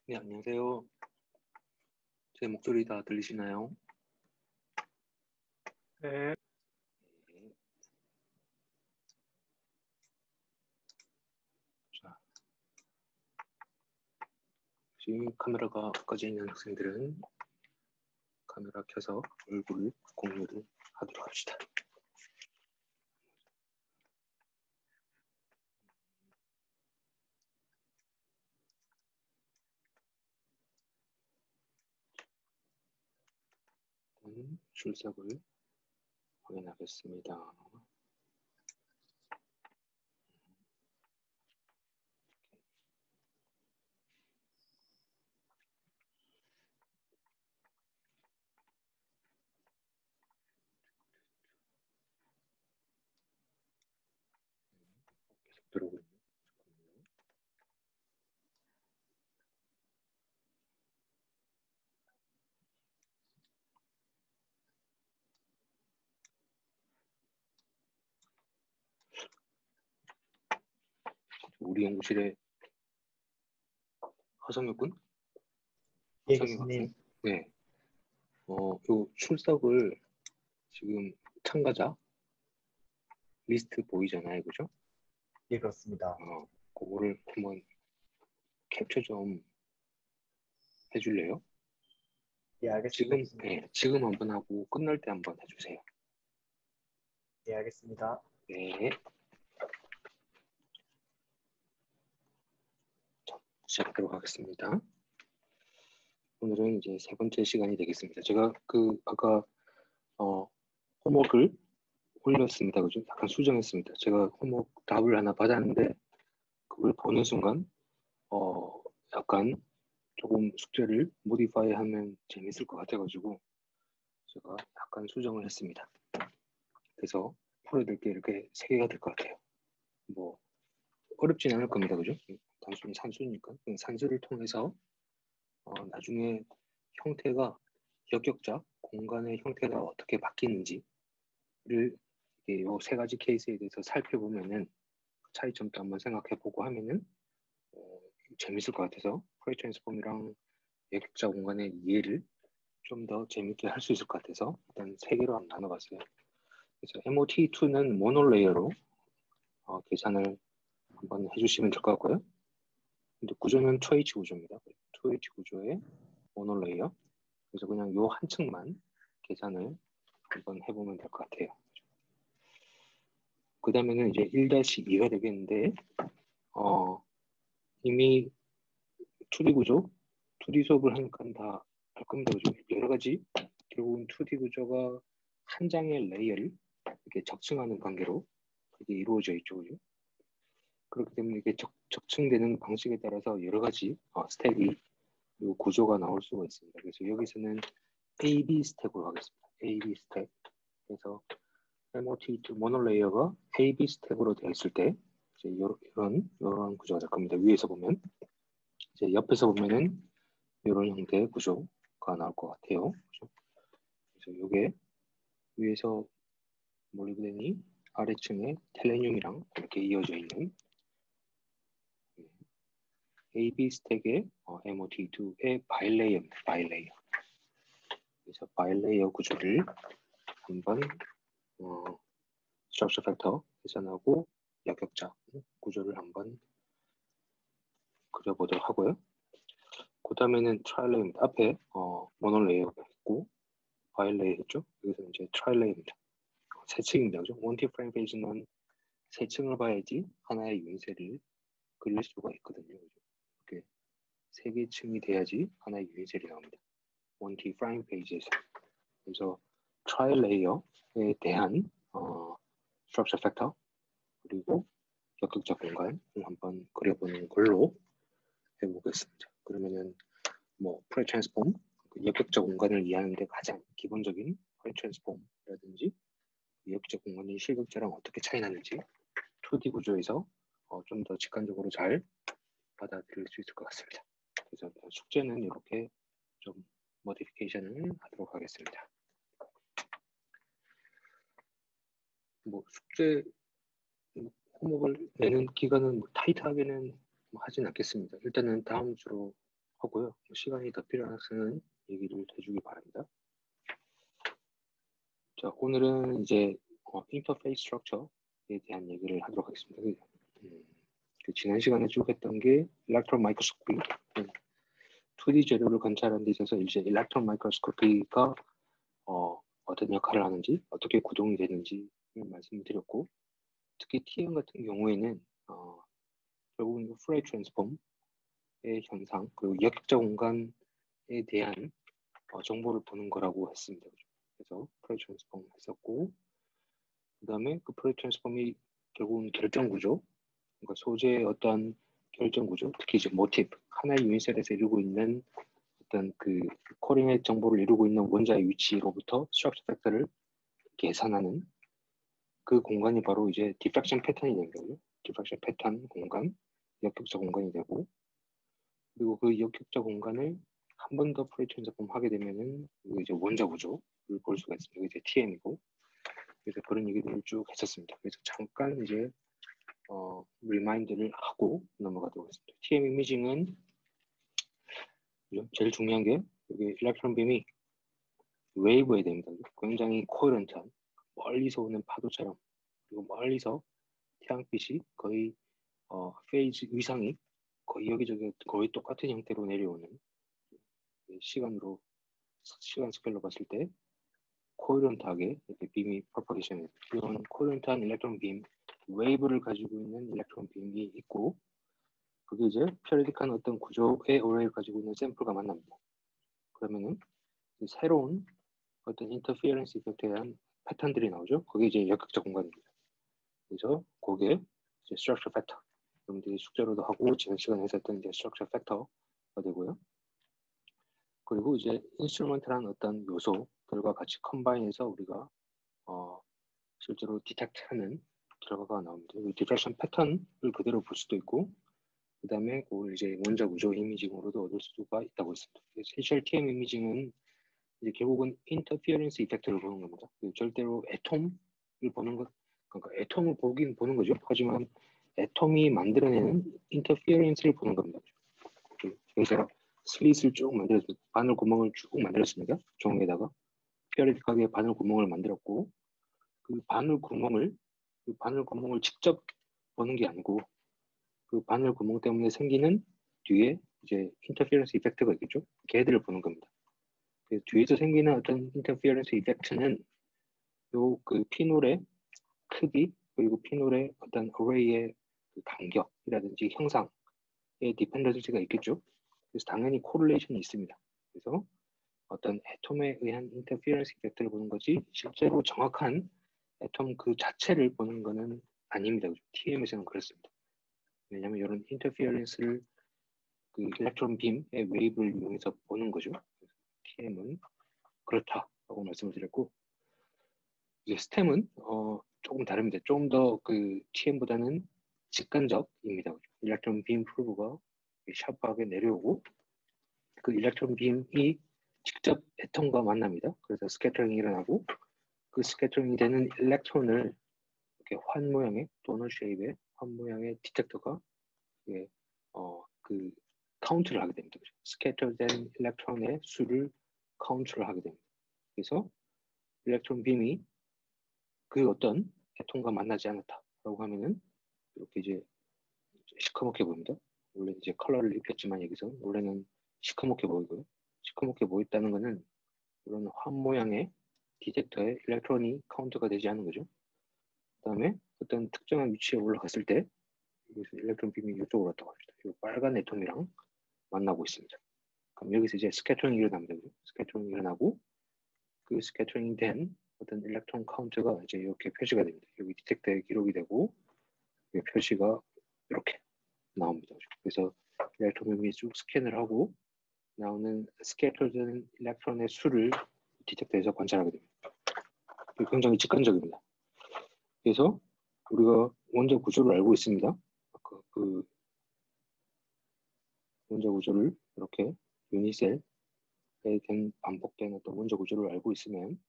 네, 안녕하세요. 제 목소리 다 들리시나요? 네, 네. 자, 지금 카메라가 꺼져 있는 학생들은 카메라 켜서 얼굴 공유를 하도록 합시다. 일단 출석을 확인하겠습니다. 계속 들어오고 있네요. 잠깐만요. 우리 연구실에 허성혁 군? 예, 허성혁 학생? 교수님. 네. 요 출석을 지금 참가자 리스트 보이잖아요. 그죠? 예, 그렇습니다. 그거를 한번 캡처 좀 해줄래요? 예, 알겠습니다, 지금, 교수님. 네, 지금 한번 하고 끝날 때 한번 해주세요. 예, 알겠습니다. 네. 자, 시작하도록 하겠습니다. 오늘은 이제 세 번째 시간이 되겠습니다. 제가 아까 홈워크를 올렸습니다. 그죠? 약간 수정했습니다. 제가 홈워크 답을 하나 받았는데 그걸 보는 순간 어, 약간 조금 숙제를 모디파이 하면 재밌을 것 같아가지고 제가 약간 수정을 했습니다. 그래서 풀어야 될 게 이렇게 세 개가 될 것 같아요. 뭐 어렵진 않을 겁니다. 그죠? 단순히 산수니까 산수를 통해서 나중에 형태가 역역자 공간의 형태가 어떻게 바뀌는지를 이세 가지 케이스에 대해서 살펴보면은 차이점도 한번 생각해보고 하면은 어, 재밌을 것 같아서 프로이 트랜스폼이랑 역역자 공간의 이해를 좀 더 재밌게 할 수 있을 것 같아서 일단 세 개로 한번 나눠봤어요. 그래서 MOT2는 모노레이어로 계산을 한번 해주시면 될 것 같고요. 근데 구조는 2H 구조입니다. 2H 구조의 모노레이어. 그래서 그냥 요 한 층만 계산을 한번 해보면 될 것 같아요. 그 다음에는 이제 1-2가 되겠는데, 이미 2D 구조, 2D 수업을 하니까 다 알 겁니다. 그죠? 여러 가지, 결국은 2D 구조가 한 장의 레이어를 이렇게 적층하는 관계로 그게 이루어져 있죠. 그죠? 그렇기 때문에 이게 적층되는 방식에 따라서 여러 가지 스택이, 요 구조가 나올 수가 있습니다. 그래서 여기서는 AB 스택으로 하겠습니다. AB 스택. 그래서 MOT2 모노레이어가 AB 스택으로 되어 있을 때 이제 이런 구조가 될 겁니다. 위에서 보면 이제 옆에서 보면은 이런 형태의 구조가 나올 것 같아요. 그렇죠? 그래서 이게 위에서 몰리브덴이 아래층에 텔레늄이랑 이렇게 이어져 있는 AB 스택의 MOT2의 바이레이어입니다. 바이레이어. 그래서 바이레이어 구조를 한번 스트럭처 팩터 계산하고 역역자 구조를 한번 그려보도록 하고요. 그 다음에는 트라일레이입니다. 앞에 모노레이어가 있고 바이레이어 있죠. 여기서 이제 트라일레이입니다. 세 층입니다. 그죠? 원티 프레임 페이지는 세 층을 봐야지 하나의 유인셀을 그릴 수가 있거든요. 그죠? 이렇게 세 개 층이 돼야지 하나의 유인셀이 나옵니다. 원티 프레임 페이지에서. 그래서 트라일레이어에 대한 스트럭처 팩터 그리고 역극자 공간을 한번 그려보는 걸로 해보겠습니다. 그러면은 뭐 프레 트랜스폼 역격적 공간을 이해하는데 가장 기본적인 프레 트랜스폼이라든지 역격적 공간이 실격자랑 어떻게 차이 나는지 2D 구조에서 좀 더 직관적으로 잘 받아들일 수 있을 것 같습니다. 그래서 숙제는 이렇게 좀 모디피케이션을 하도록 하겠습니다. 뭐 숙제 홈워크를 내는 기간은 뭐 타이트하게는 뭐 하진 않겠습니다. 일단은 다음 주로 하고요. 시간이 더 필요한 학생은 얘기를 해주기 바랍니다. 자, 오늘은 이제 인터페이스 스트럭처에 대한 얘기를 하도록 하겠습니다. 지난 시간에 쭉 했던 게 일렉트론 마이크로스코피, 2D 재료를 관찰하는 데 있어서 이제 일렉트론 마이크로스코피가 어떤 역할을 하는지, 어떻게 구동이 되는지 말씀드렸고, 특히 TM 같은 경우에는 결국은 프레이 트랜스폼의 현상, 그리고 역학적 공간에 대한 정보를 보는 거라고 했습니다. 그래서 프레이 트랜스폼 했었고, 그 다음에 그 프레이 트랜스폼이 결국은 결정 구조, 그러니까 소재의 어떤 결정 구조, 특히 이제 모티브, 하나의 유닛셀에서 이루고 있는 어떤 그 코딩의 정보를 이루고 있는 원자의 위치로부터 스트럭처 팩터를 계산하는 그 공간이 바로 이제 디프랙션 패턴이 되는 거예요. 디프랙션 패턴 공간, 역격자 공간이 되고, 그리고 그 역격자 공간을 한 번 더 프레이 트랜스폼 하게 되면은 이제 원자 구조를 볼 수가 있습니다. 이제 TM이고, 그래서 그런 얘기들을 쭉 했었습니다. 그래서 잠깐 이제 리마인드를 하고 넘어가도록 하겠습니다. TM 이미징은 제일 중요한 게 여기 일렉트론 빔이 웨이브에 됩니다. 굉장히 코헤런트한 멀리서 오는 파도처럼, 그리고 멀리서 태양빛이 거의 페이지 위상이 거의 여기저기 거의 똑같은 형태로 내려오는, 시간 스케일로 봤을 때 코헤런트하게 이렇게 빔이 프로퍼게이션, 이런 코헤런트한 일렉트론 빔 웨이브를 가지고 있는 일렉트론 빔이 있고, 그게 이제 피어리딕한 어떤 구조의 어레이를 가지고 있는 샘플과 만납니다. 그러면은 새로운 어떤 인터피어런스 이펙트에 대한 패턴들이 나오죠. 그게 이제 역학적 공간입니다. 그래서 그게 이제 스트럭처 팩터, 여러분들이 숙제로도 하고 지난 시간에 했었던 이제 스트럭처 팩터가 되고요. 그리고 이제 인스트루먼트라는 어떤 요소들과 같이 컴바인해서 우리가 실제로 디텍트하는 결과가 나옵니다. 디프렉션 패턴을 그대로 볼 수도 있고, 그 다음에 그걸 이제 원자 구조 이미징으로도 얻을 수가 있다고 했습니다. 스페셜 TM 이미징은 이제 결국은 인터피어런스 이펙트를 보는 겁니다. 절대로 애톰을 보는 것, 그러니까 애톰을 보는 거죠. 하지만 애톰이 만들어내는 인터피어런스를 보는 겁니다. 그래서 슬릿을 쭉 만들었습니다. 바늘 구멍을 쭉 만들었습니다. 종에다가 피어리틱하게 바늘 구멍을 만들었고, 그 바늘 구멍을 직접 보는 게 아니고, 그 바늘 구멍 때문에 생기는 뒤에 이제 인터피어런스 이펙트가 있겠죠. 걔들을 보는 겁니다. 그래서 뒤에서 생기는 어떤 인터피어런스 이펙트는 요 그 피놀의 크기, 그리고 피놀의 어떤 어레이의 그 간격이라든지 형상에 디펜던시가 있겠죠. 그래서 당연히 코릴레이션이 있습니다. 그래서 어떤 애톰에 의한 인터피어런스 이펙트를 보는 거지 실제로 정확한 애톰 그 자체를 보는 거는 아닙니다. TM에서는 그렇습니다. 왜냐하면 이런 인터피어런스를 그 일렉트론 빔의 웨이브를 이용해서 보는 거죠. TM은 그렇다라고 말씀을 드렸고, 이제 스템은 조금 다릅니다. 좀 더 그 TM보다는 직관적입니다. 일렉트론 빔 프로브가 샤프하게 내려오고, 그 일렉트론 빔이 직접 애톰과 만납니다. 그래서 스캐터링이 일어나고, 그 스캐터링이 되는 일렉트론을 이렇게 환 모양의 도넛 쉐입의 환 모양의 디텍터가 그 카운트를 하게 됩니다. 스캐터된 일렉트론의 수를 카운트를 하게 됩니다. 그래서 일렉트론 빔이 그 어떤 애톰과 만나지 않았다라고 하면은 이렇게 이제 시커멓게 보입니다. 원래 이제 컬러를 입혔지만 여기서 원래는 시커멓게 보이고요. 시커멓게 보였다는 것은 이런 환 모양의 디텍터에 일렉트론이 카운트가 되지 않은 거죠. 그 다음에 어떤 특정한 위치에 올라갔을 때 여기서 일렉트론 빔이 이쪽으로 왔다고 합니다. 이 빨간 애톰이랑 만나고 있습니다. 그럼 여기서 이제 스캐터링이 일어납니다. 스캐터링이 일어나고 그 스캐터링 된 어떤 일렉트론 카운트가 이제 이렇게 표시가 됩니다. 여기 디텍터에 기록이 되고 표시가 이렇게 나옵니다. 그래서 일렉트론 빔이 쭉 스캔을 하고 나오는 스캐터된 일렉트론의 수를 디텍터에서 관찰하게 됩니다. 굉장히 직관적입니다. 그래서 우리가 원자 구조를 알고 있습니다. 그 원자 구조를 이렇게 유니셀에 된 반복된 어떤 원자 구조를 알고 있으면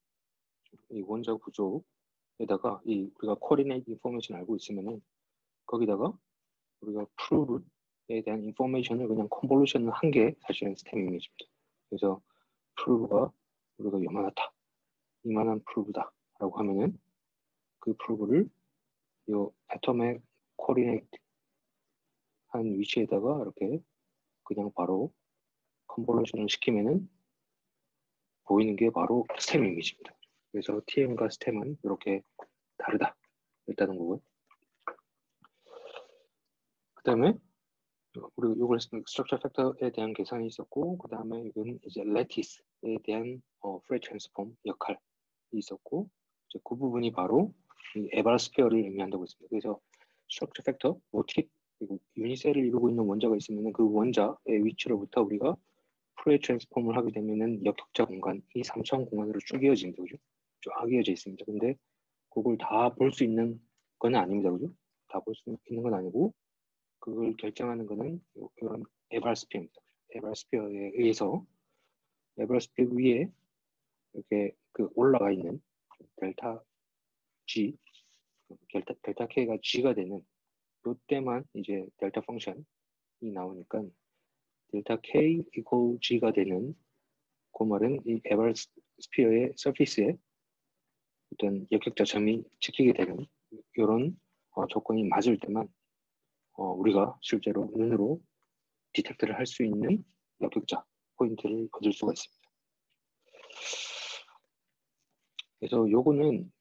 이 원자 구조에다가 이 우리가 코디네이트 인포메이션 알고 있으면은 거기다가 우리가 프루브 대한 인포메이션을 그냥 컨볼루션을 한 게 사실은 스템 이미지입니다. 그래서 프루브가 우리가 요만하다, 이만한 프루브다 라고 하면은 그 프루브를 요 애톰에 코디네이트 한 위치에다가 이렇게 그냥 바로 컨볼루션을 시키면은 보이는 게 바로 스템 이미지입니다. 그래서 TM과 스템은 이렇게 다르다 있다는 거고요. 그 다음에 우리 이걸 스트럭처 팩터에 대한 계산이 있었고, 그 다음에 이건 이제 레티스에 대한 프레 트랜스폼 역할이 있었고, 이제 그 부분이 바로 이 에바스피어를 의미한다고 했습니다. 그래서 스트럭처 팩터, 모티브, 그리고 유니셀을 이루고 있는 원자가 있으면 그 원자의 위치로부터 우리가 프레 트랜스폼을 하게 되면은 역격자 공간, 이 3차원 공간으로 쭉 이어집니다. 그죠? 쫙 이어져 있습니다. 근데 그걸 다 볼 수 있는 건 아닙니다. 그죠? 다 볼 수 있는 건 아니고, 그걸 결정하는 거는 이런 에바스피어입니다. 에바스피어에 의해서 에바스피어 위에 이렇게 그 올라가 있는 델타 G, 델타 K가 G가 되는 이때만 이제 델타 펑션이 나오니까 델타 K 이퀄 G가 되는 그 말은 이 에바스피어의 서피스에 어떤 역격자 점이 찍히게 되는 이런 조건이 맞을 때만 우리가 실제로 눈으로 디텍트를 할 수 있는 역격자 포인트를 얻을 수가 있습니다. 그래서 요거는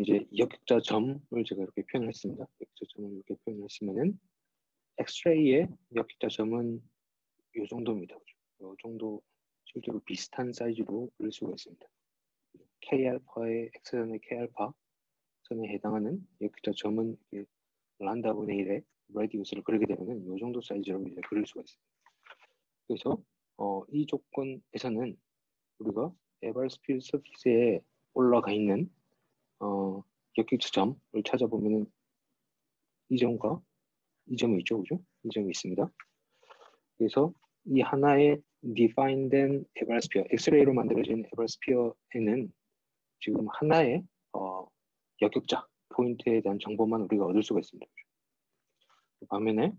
이제 역격자 점을 제가 이렇게 표현했습니다. 역격자 점을 이렇게 표현했으면은 엑스레이의 역격자 점은 이 정도입니다. 이 정도 실제로 비슷한 사이즈로 그릴 수가 있습니다. K알파의 X선의 K알파 선에 해당하는 역격자 점은 란다 분의 1의 레디우스를 그리게 되면은 이 정도 사이즈로 이제 그릴 수가 있습니다. 그래서 이 조건에서는 우리가 에바스피어 서피스에 올라가 있는 역격자 점을 찾아보면은 이 점과 이 점이 있죠, 그죠? 이 점이 있습니다. 그래서 이 하나의 디파인된 에바스피어, 엑스레이로 만들어진 에바스피어에는 지금 하나의 역격자 포인트에 대한 정보만 우리가 얻을 수가 있습니다. 반면에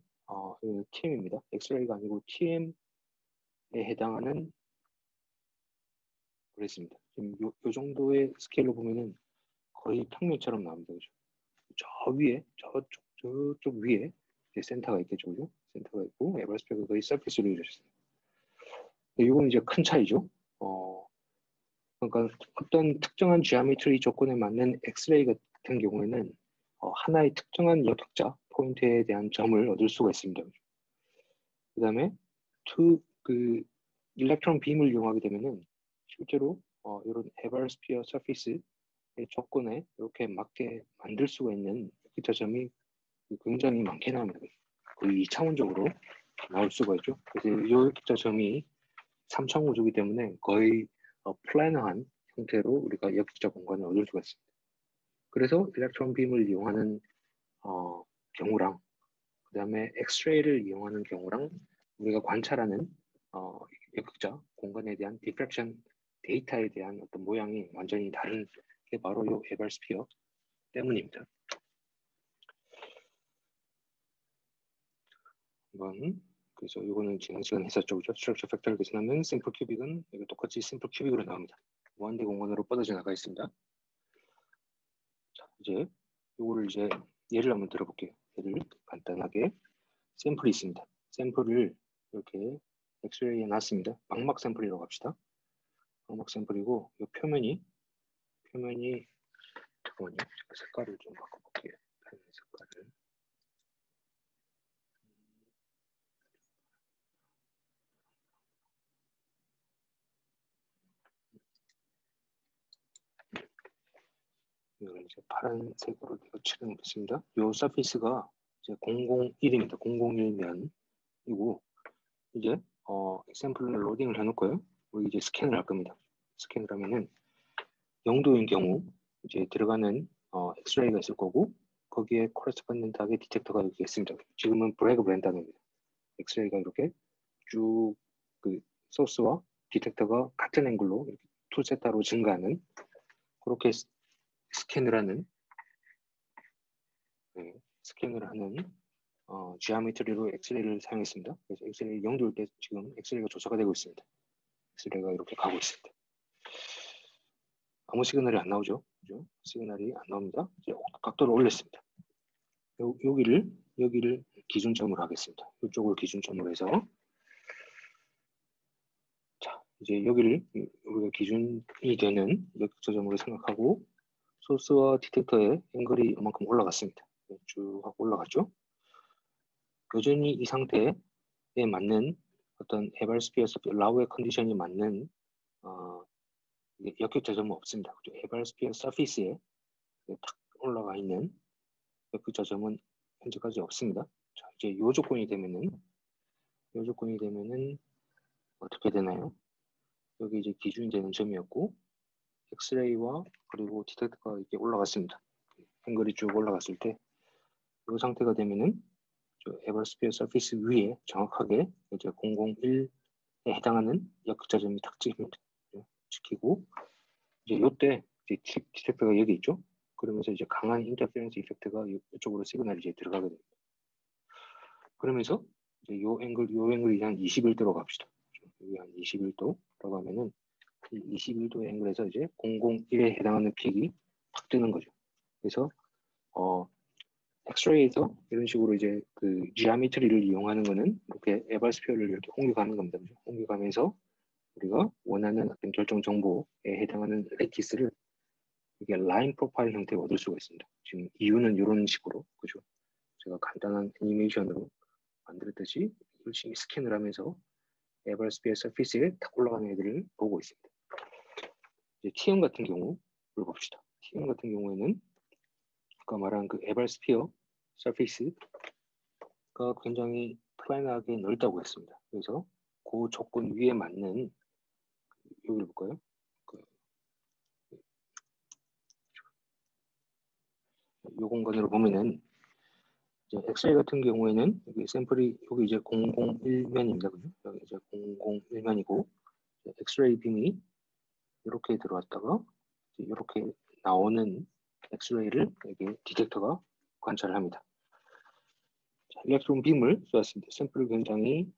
TM입니다. 엑스레이가 아니고 TM에 해당하는 그랬습니다. 지금 요 정도의 스케일로 보면은 거의 평면처럼 나옵니다. 그죠? 저 위에, 저쪽 위에 센터가 있겠죠. 그죠? 센터가 있고, 에버스피어가 거의 서피스로 이루어졌습니다. 이건 이제 큰 차이죠. 그러니까 어떤 특정한 지오메트리 조건에 맞는 엑스레이 같은 경우에는 하나의 특정한 역격자 포인트에 대한 점을 얻을 수가 있습니다. 그 다음에 그 일렉트론 빔을 이용하게 되면은 실제로 이런 에버스피어 서피스의 조건에 이렇게 맞게 만들 수가 있는 역격자 점이 굉장히 많게 나옵니다. 거의 2차원적으로 나올 수가 있죠. 그래서 이 역격자 점이 3차원 구조이기 때문에 거의 플래너한 형태로 우리가 역격자 공간을 얻을 수가 있습니다. 그래서 일렉트론 빔을 이용하는 경우랑 그 다음에 엑스레이를 이용하는 경우랑 우리가 관찰하는 역격자 공간에 대한 디프렉션 데이터에 대한 어떤 모양이 완전히 다른 게 바로 이 에버스피어 때문입니다. 그래서 이거는 지난 시간에 했었죠. 그죠? 스트럭처 팩터를 계산하면 심플 큐빅은 이거 똑같이 심플 큐빅으로 나옵니다. 무한대 공간으로 뻗어져 나가 있습니다. 자, 이제 이거를 이제 예를 한번 들어볼게요. 예를 간단하게 샘플이 있습니다. 샘플을 이렇게 엑스레이에 놨습니다. 망막 샘플이라고 합시다. 망막 샘플이고 이 표면이 잠깐만요. 색깔을 좀 바꿔볼게요. 색깔을 이걸 이제 파란색으로 칠을 했습니다. 이 서피스가 이제 001입니다. 001면이고 이제 샘플을 로딩을 해놓고요. 우리 이제 스캔을 할 겁니다. 스캔을 하면은 0도인 경우 이제 들어가는 엑스레이가 있을 거고 거기에 코레스폰던트하게 디텍터가 이렇게 있습니다. 지금은 브레그 랜덤입니다. 엑스레이가 이렇게 쭉 그 소스와 디텍터가 같은 앵글로 이렇게 2세타로 증가하는 그렇게 스캔을 하는 geometry로 엑스레이를 사용했습니다. 그래서 엑스레이 0도일 때 지금 엑스레이가 조사가 되고 있습니다. 엑스레이가 이렇게 가고 있습니다. 아무 시그널이 안 나오죠. 그죠? 시그널이 안 나옵니다. 이제 각도를 올렸습니다. 여기를 기준점으로 하겠습니다. 이쪽을 기준점으로 해서 자, 이제 여기를 우리가 기준이 되는 역저점으로 생각하고 소스와 디텍터의 앵글이 이만큼 올라갔습니다. 쭉 하고 올라갔죠. 여전히 이 상태에 맞는 어떤 에발스피어 라우의 컨디션이 맞는 역격저점은 없습니다. 에발스피어 서피스에 탁 올라가 있는 역격저점은 현재까지 없습니다. 자, 이제 요 조건이 되면은 어떻게 되나요? 여기 이제 기준이 되는 점이었고 엑스레이와 그리고 디텍터가 이렇게 올라갔습니다. 앵글이 쭉 올라갔을 때 이 상태가 되면은 에버스피어 서피스 위에 정확하게 이제 001에 해당하는 역극자점이 탁 찍히고 이제 이때 이제 디텍터가 여기 있죠. 그러면서 이제 강한 인터페런스 이펙트가 이쪽으로 시그널이 이제 들어가게 됩니다. 그러면서 이제 요 앵글이 한 21도로 갑시다. 여기 한 21도라고 하면은 21도 앵글에서 이제 001에 해당하는 픽이 탁 뜨는 거죠. 그래서 엑스레이에서 이런 식으로 이제 그 지오메트리를 이용하는 거는 이렇게 에발스피어를 이렇게 옮겨가는 겁니다. 옮겨가면서 우리가 원하는 어떤 결정 정보에 해당하는 레티스를 이게 라인 프로파일 형태로 얻을 수가 있습니다. 지금 이유는 이런 식으로 그죠? 제가 간단한 애니메이션으로 만들었듯이 열심히 스캔을 하면서 에버스피어 서피스에 탁 올라가는 애들을 보고 있습니다. 이제 TM 같은 경우를 봅시다. TM 같은 경우에는 아까 말한 그 에버스피어 서피스가 굉장히 플라인하게 넓다고 했습니다. 그래서 그 조건 위에 맞는 여기를 볼까요? 이 공간으로 보면은 이제 엑스레이 같은 경우에는 여기 샘플이 여기 이제 001면입니다. 그죠? 여기 이제 001면이고 엑스레이 빔이 이렇게 들어왔다가 이렇게 나오는 엑스레이를 여기 디텍터가 관찰을 합니다. 자, 일렉트론 빔을 쏘았습니다. 샘플을 굉장히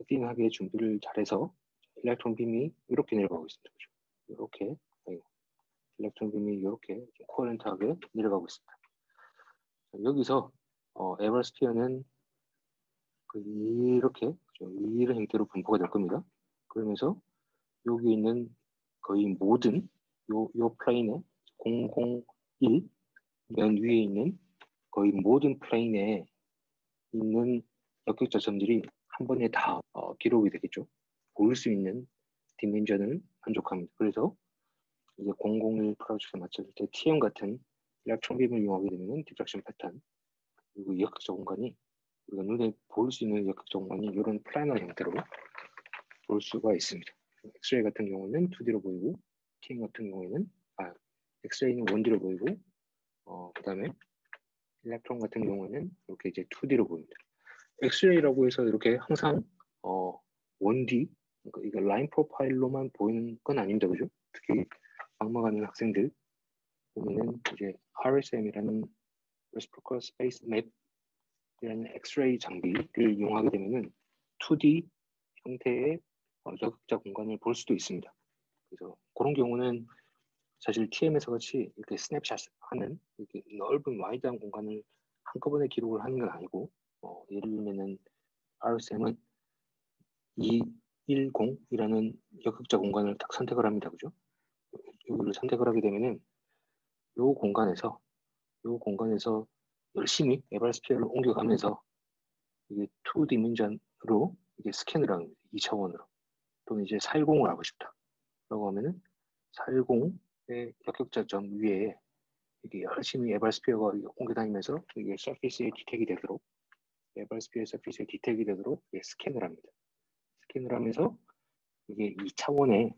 띵하게 준비를 잘해서 일렉트론 빔이 이렇게 내려가고 있습니다. 그죠? 이렇게 일렉트론 빔이 이렇게 코어런트하게 내려가고 있습니다. 자, 여기서 에버스피어는 이렇게 이런 형태로 분포가 될 겁니다. 그러면서 여기 있는 거의 모든 요 플레인에 001 면 위에 있는 거의 모든 플레인에 있는 역격자점들이 한 번에 다 기록이 되겠죠. 볼 수 있는 디멘전을 만족합니다. 그래서 이제 001 프로젝트에 맞춰질 때 TM 같은 일렉트론 빔을 이용하게 되면 디프렉션 패턴 그리고 역격자 공간이 우리가 눈에 볼 수 있는 역격자 공간이 이런 플래너 형태로 볼 수가 있습니다. 엑스레이 같은 경우는 2D로 보이고 TM 같은 경우에는 엑스레이는 1D로 보이고 그 다음에 일렉트론 같은 경우는 이렇게 이제 2D로 보입니다. 엑스레이라고 해서 이렇게 항상 1D 그러니까 이거 라인 프로파일로만 보이는 건 아닙니다. 그죠? 특히 방망하는 학생들 보면은 이제 RSM이라는 Reciprocal Space Map이라는 엑스레이 장비를 이용하게 되면은 2D 형태의 역극자 공간을 볼 수도 있습니다. 그래서 그런 경우는 사실 TM에서 같이 이렇게 스냅샷하는 이렇게 넓은 와이드한 공간을 한꺼번에 기록을 하는 건 아니고 예를 들면은 RSM은 210이라는 역극자 공간을 딱 선택을 합니다. 그죠? 이거를 선택을 하게 되면은 요 공간에서 열심히 에발스피어를 옮겨가면서 이게 2디멘전으로 이게 스캔을 하는 거예요. 2차원으로. 또는 이제 410을 하고 싶다. 라고 하면은 410의 역격자점 위에 이게 열심히 에발스피어가 옮겨다니면서 이게 서피스에 디텍이 되도록 에발스피어 서피스에 디텍이 되도록 스캔을 합니다. 스캔을 하면서 이게 2차원의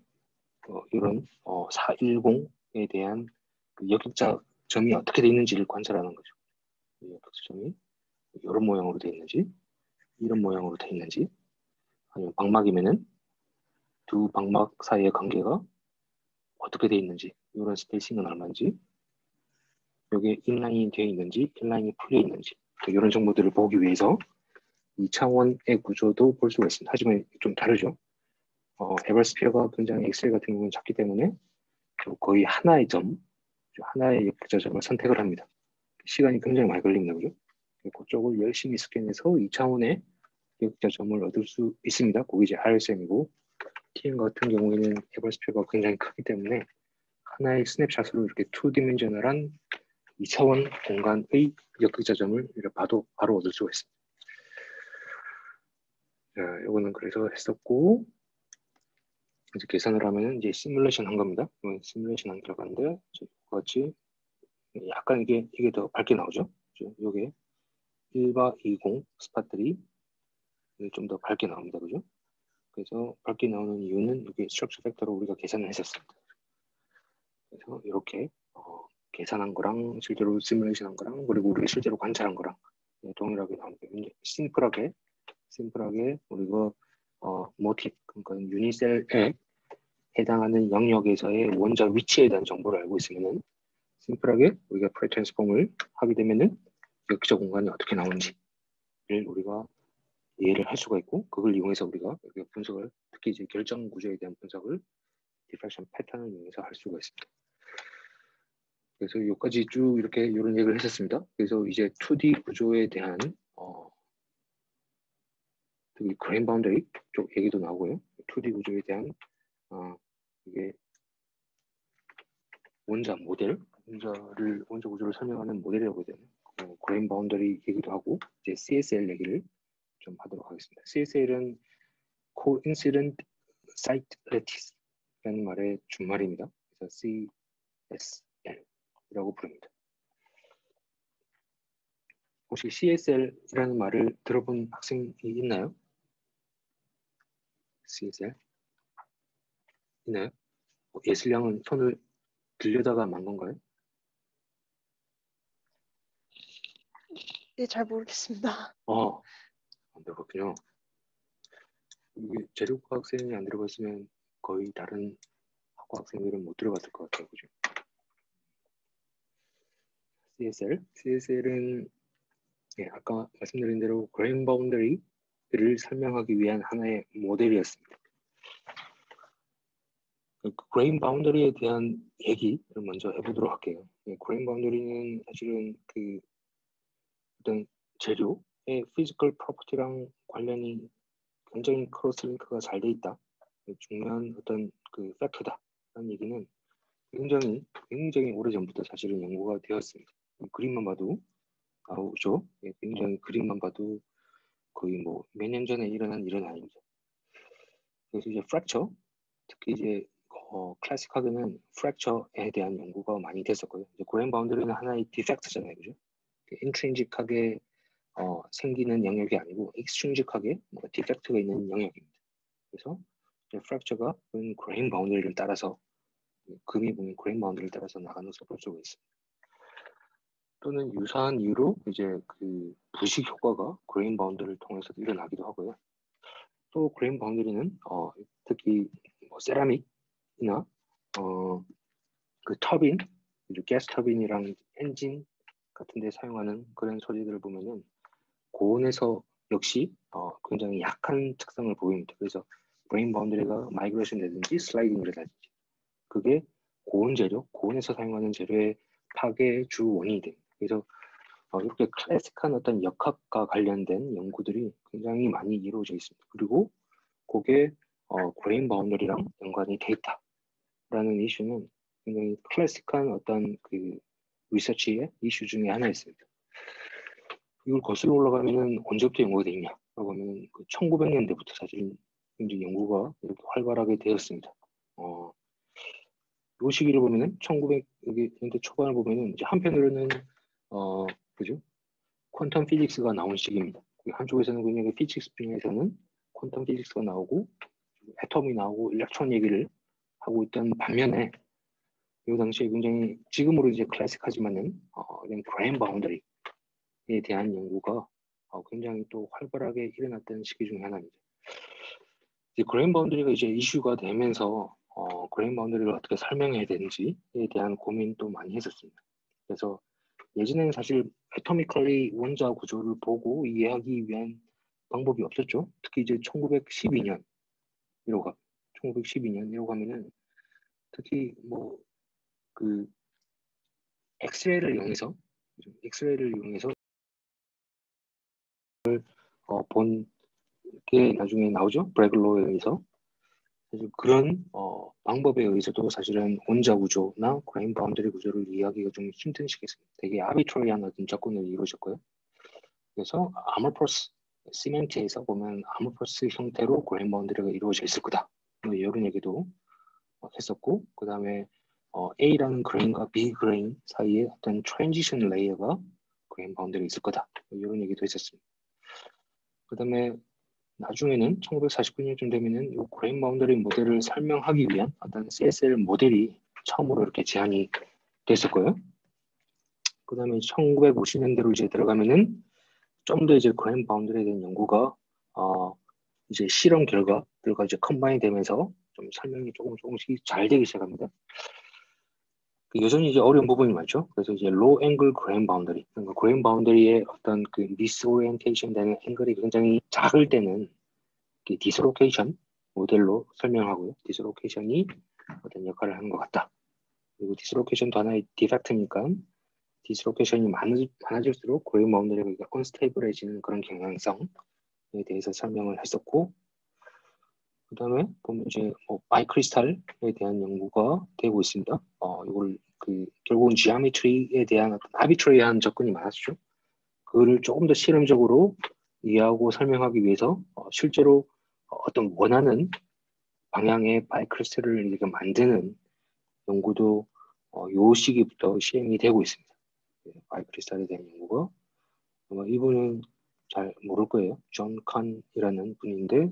이런 410에 대한 그 역격자 점이 어떻게 되어 있는지를 관찰하는 거죠. 이 역격자 점이 이런 모양으로 되어 있는지 이런 모양으로 되어 있는지 아니면 방막이면은 두 방막 사이의 관계가 어떻게 되어 있는지 이런 스페이싱은 얼마인지 여기에 인라인이 되어 있는지 인라인이 풀려 있는지 이런 정보들을 보기 위해서 2차원의 구조도 볼 수가 있습니다. 하지만 좀 다르죠. 에버스피어가 굉장히 엑셀 같은 경우는 작기 때문에 거의 하나의 점, 하나의 역적점을 선택을 합니다. 시간이 굉장히 많이 걸립니다. 그죠? 그쪽을 열심히 스캔해서 2차원의 역적점을 얻을 수 있습니다. 그게 이제 RSM이고, TM 같은 경우에는 에버스피어가 굉장히 크기 때문에 하나의 스냅샷으로 이렇게 2디멘셔널한 2차원 공간의 역적점을 봐도 바로 얻을 수가 있습니다. 자, 이거는 그래서 했었고, 이제 계산을 하면은 이제 시뮬레이션 한 겁니다. 시뮬레이션 한 결과인데, 같이 약간 이게 더 밝게 나오죠. 요게 1바 20 스팟들이 좀 더 밝게 나옵니다. 그죠? 그래서 밝게 나오는 이유는 여기 스트럭처 팩터로 우리가 계산을 했었습니다. 그래서 이렇게 계산한 거랑 실제로 시뮬레이션 한 거랑 그리고 우리가 실제로 관찰한 거랑 동일하게 나옵니다. 심플하게 우리가 모티브, 그러니까 유니셀에 해당하는 영역에서의 원자 위치에 대한 정보를 알고 있으면은 심플하게 우리가 프레 트랜스폼을 하게 되면은 역적 공간이 어떻게 나오는지를 우리가 이해를 할 수가 있고, 그걸 이용해서 우리가 분석을, 특히 이제 결정 구조에 대한 분석을 디프렉션 패턴을 이용해서 할 수가 있습니다. 그래서 여기까지 쭉 이렇게 이런 얘기를 했었습니다. 그래서 이제 2D 구조에 대한 특히 그레인 바운더리 쪽 얘기도 나오고요. 2D 구조에 대한 이게 원자 모델, 원자 구조를 설명하는 모델이라고 해야 되나요? 그레인 바운더리 얘기도 하고 이제 CSL 얘기를 좀 하도록 하겠습니다. CSL은 Coincident Site Lattice라는 말의 준말입니다. 그래서 CSL이라고 부릅니다. 혹시 CSL이라는 말을 들어본 학생이 있나요? CSL? 있나요? 예슬양은 손을 들려다가 만 건가요? 네, 잘 모르겠습니다. 안 들어봤군요. 재료과 학생이 안 들어봤으면 거의 다른 학과 학생들은 못 들어봤을 것 같아요. 그죠? CSL은 아까 말씀드린 대로 그레인 바운더리를 설명하기 위한 하나의 모델이었습니다. 그레인 바운더리에 대한 얘기를 먼저 해보도록 할게요. 그레인 바운더리는 사실은 어떤 재료의 피지컬 프로퍼티랑 관련이 굉장히 크로스 링크가 잘 돼 있다. 중요한 어떤 팩트다라는 얘기는 굉장히 오래전부터 사실은 연구가 되었습니다. 그림만 봐도 나오죠. 굉장히 그림만 봐도 거의 뭐 몇 년 전에 일어난 일은 아닙니다. 그래서 이제 프랙처, 특히 이제 클래식하게는 프랙처에 대한 연구가 많이 됐었고요. 이제 그레인 바운더리는 하나의 디펙트잖아요, 그죠? 인트린직하게 생기는 영역이 아니고 익스트린직하게 디펙트가 있는 영역입니다. 그래서 프랙처가 그레인 바운더리를 따라서 금이 보면 그레인 바운더리를 따라서 나가는 것을 볼 수가 있습니다. 또는 유사한 이유로 이제 부식 효과가 그레인 바운더리를 통해서 일어나기도 하고요. 또 그레인 바운더리는 특히 세라믹이나 터빈, 가스 터빈이랑 엔진 같은 데 사용하는 그런 소재들을 보면은 고온에서 역시 굉장히 약한 특성을 보입니다. 그래서 그레인 바운더리가 마이그레이션 되든지 슬라이딩을 하든지 그게 고온에서 사용하는 재료의 파괴의 주 원인이 됩니다. 그래서 이렇게 클래식한 어떤 역학과 관련된 연구들이 굉장히 많이 이루어져 있습니다. 그리고 그게 그레인 바운더리랑 연관이 돼 있다라는 이슈는 굉장히 클래식한 어떤 리서치의 이슈 중에 하나였습니다. 이걸 거슬러 올라가면은 언제부터 연구가 돼 있냐라고 하면 1900년대부터 사실 굉장히 연구가 이렇게 활발하게 되었습니다. 이 시기를 보면은 1900년대 초반을 보면은 이제 한편으로는 그죠? 퀀텀 피직스가 나온 시기입니다. 한쪽에서는 그냥 피직스 중에서는 퀀텀 피직스가 나오고 애톰이 나오고 일렉트론 얘기를 하고 있던 반면에 이 당시에 굉장히 지금으로 이제 클래식하지만은 그냥 그레인 바운더리에 대한 연구가 굉장히 또 활발하게 일어났던 시기 중에 하나입니다. 이제 그레인 바운더리가 이제 이슈가 되면서 그레인 바운더리를 어떻게 설명해야 되는지에 대한 고민도 많이 했었습니다. 그래서 예전에는 사실 애토미컬리 원자 구조를 보고 이해하기 위한 방법이 없었죠. 특히 이제 1912년 이러고 1912년 이러고 가면은 특히 뭐 그 엑스레이를 이용해서 본 게 나중에 나오죠. 브래글로에 의해서. 사실 그런 방법에 의해서도 사실은 원자 구조나 그레인 바운더리 구조를 이해하기가 좀 힘든 시기였습니다. 되게 아비트러리한 어떤 접근을 이루어졌고요. 그래서 아모퍼스 시멘트에서 보면 아모퍼스 형태로 그레인 바운더리가 이루어져 있을 거다. 뭐 이런 얘기도 했었고, 그 다음에 A라는 그레인과 B 그레인 사이에 어떤 트랜지션 레이어가 그레인 바운더리가 있을 거다. 뭐 이런 얘기도 했었습니다. 그 다음에 나중에는 1949년쯤 되면은 이 그레인 바운더리 모델을 설명하기 위한 어떤 CSL 모델이 처음으로 이렇게 제안이 됐었고요. 그 다음에 1950년대로 이제 들어가면은 좀 더 이제 그레인 바운더리에 대한 연구가 이제 실험 결과들과 이제 컴바인 되면서 좀 설명이 조금씩 잘 되기 시작합니다. 여전히 이제 어려운 부분이 많죠. 그래서 이제 low angle grain boundary, 그러니까 grain boundary의 어떤 그 misorientation 되는 앵글이 굉장히 작을 때는 디스로케이션 모델로 설명하고요. 디스로케이션이 어떤 역할을 하는 것 같다. 그리고 디스로케이션도 하나의 디펙트니까 디스로케이션이 많아질수록 그레인 바운더리가 언스테이블해지는 그런 경향성에 대해서 설명을 했었고, 그 다음에 보면 이제 바이크리스탈에 대한 연구가 되고 있습니다. 이걸 결국은 지오메트리에 대한 어떤 아비트리한 접근이 많았죠. 그거를 조금 더 실험적으로 이해하고 설명하기 위해서 실제로 어떤 원하는 방향의 바이크리스탈을 이렇게 만드는 연구도 요 시기부터 시행이 되고 있습니다. 바이크리스탈에 대한 연구가 아마 이분은 잘 모를 거예요. 존 칸이라는 분인데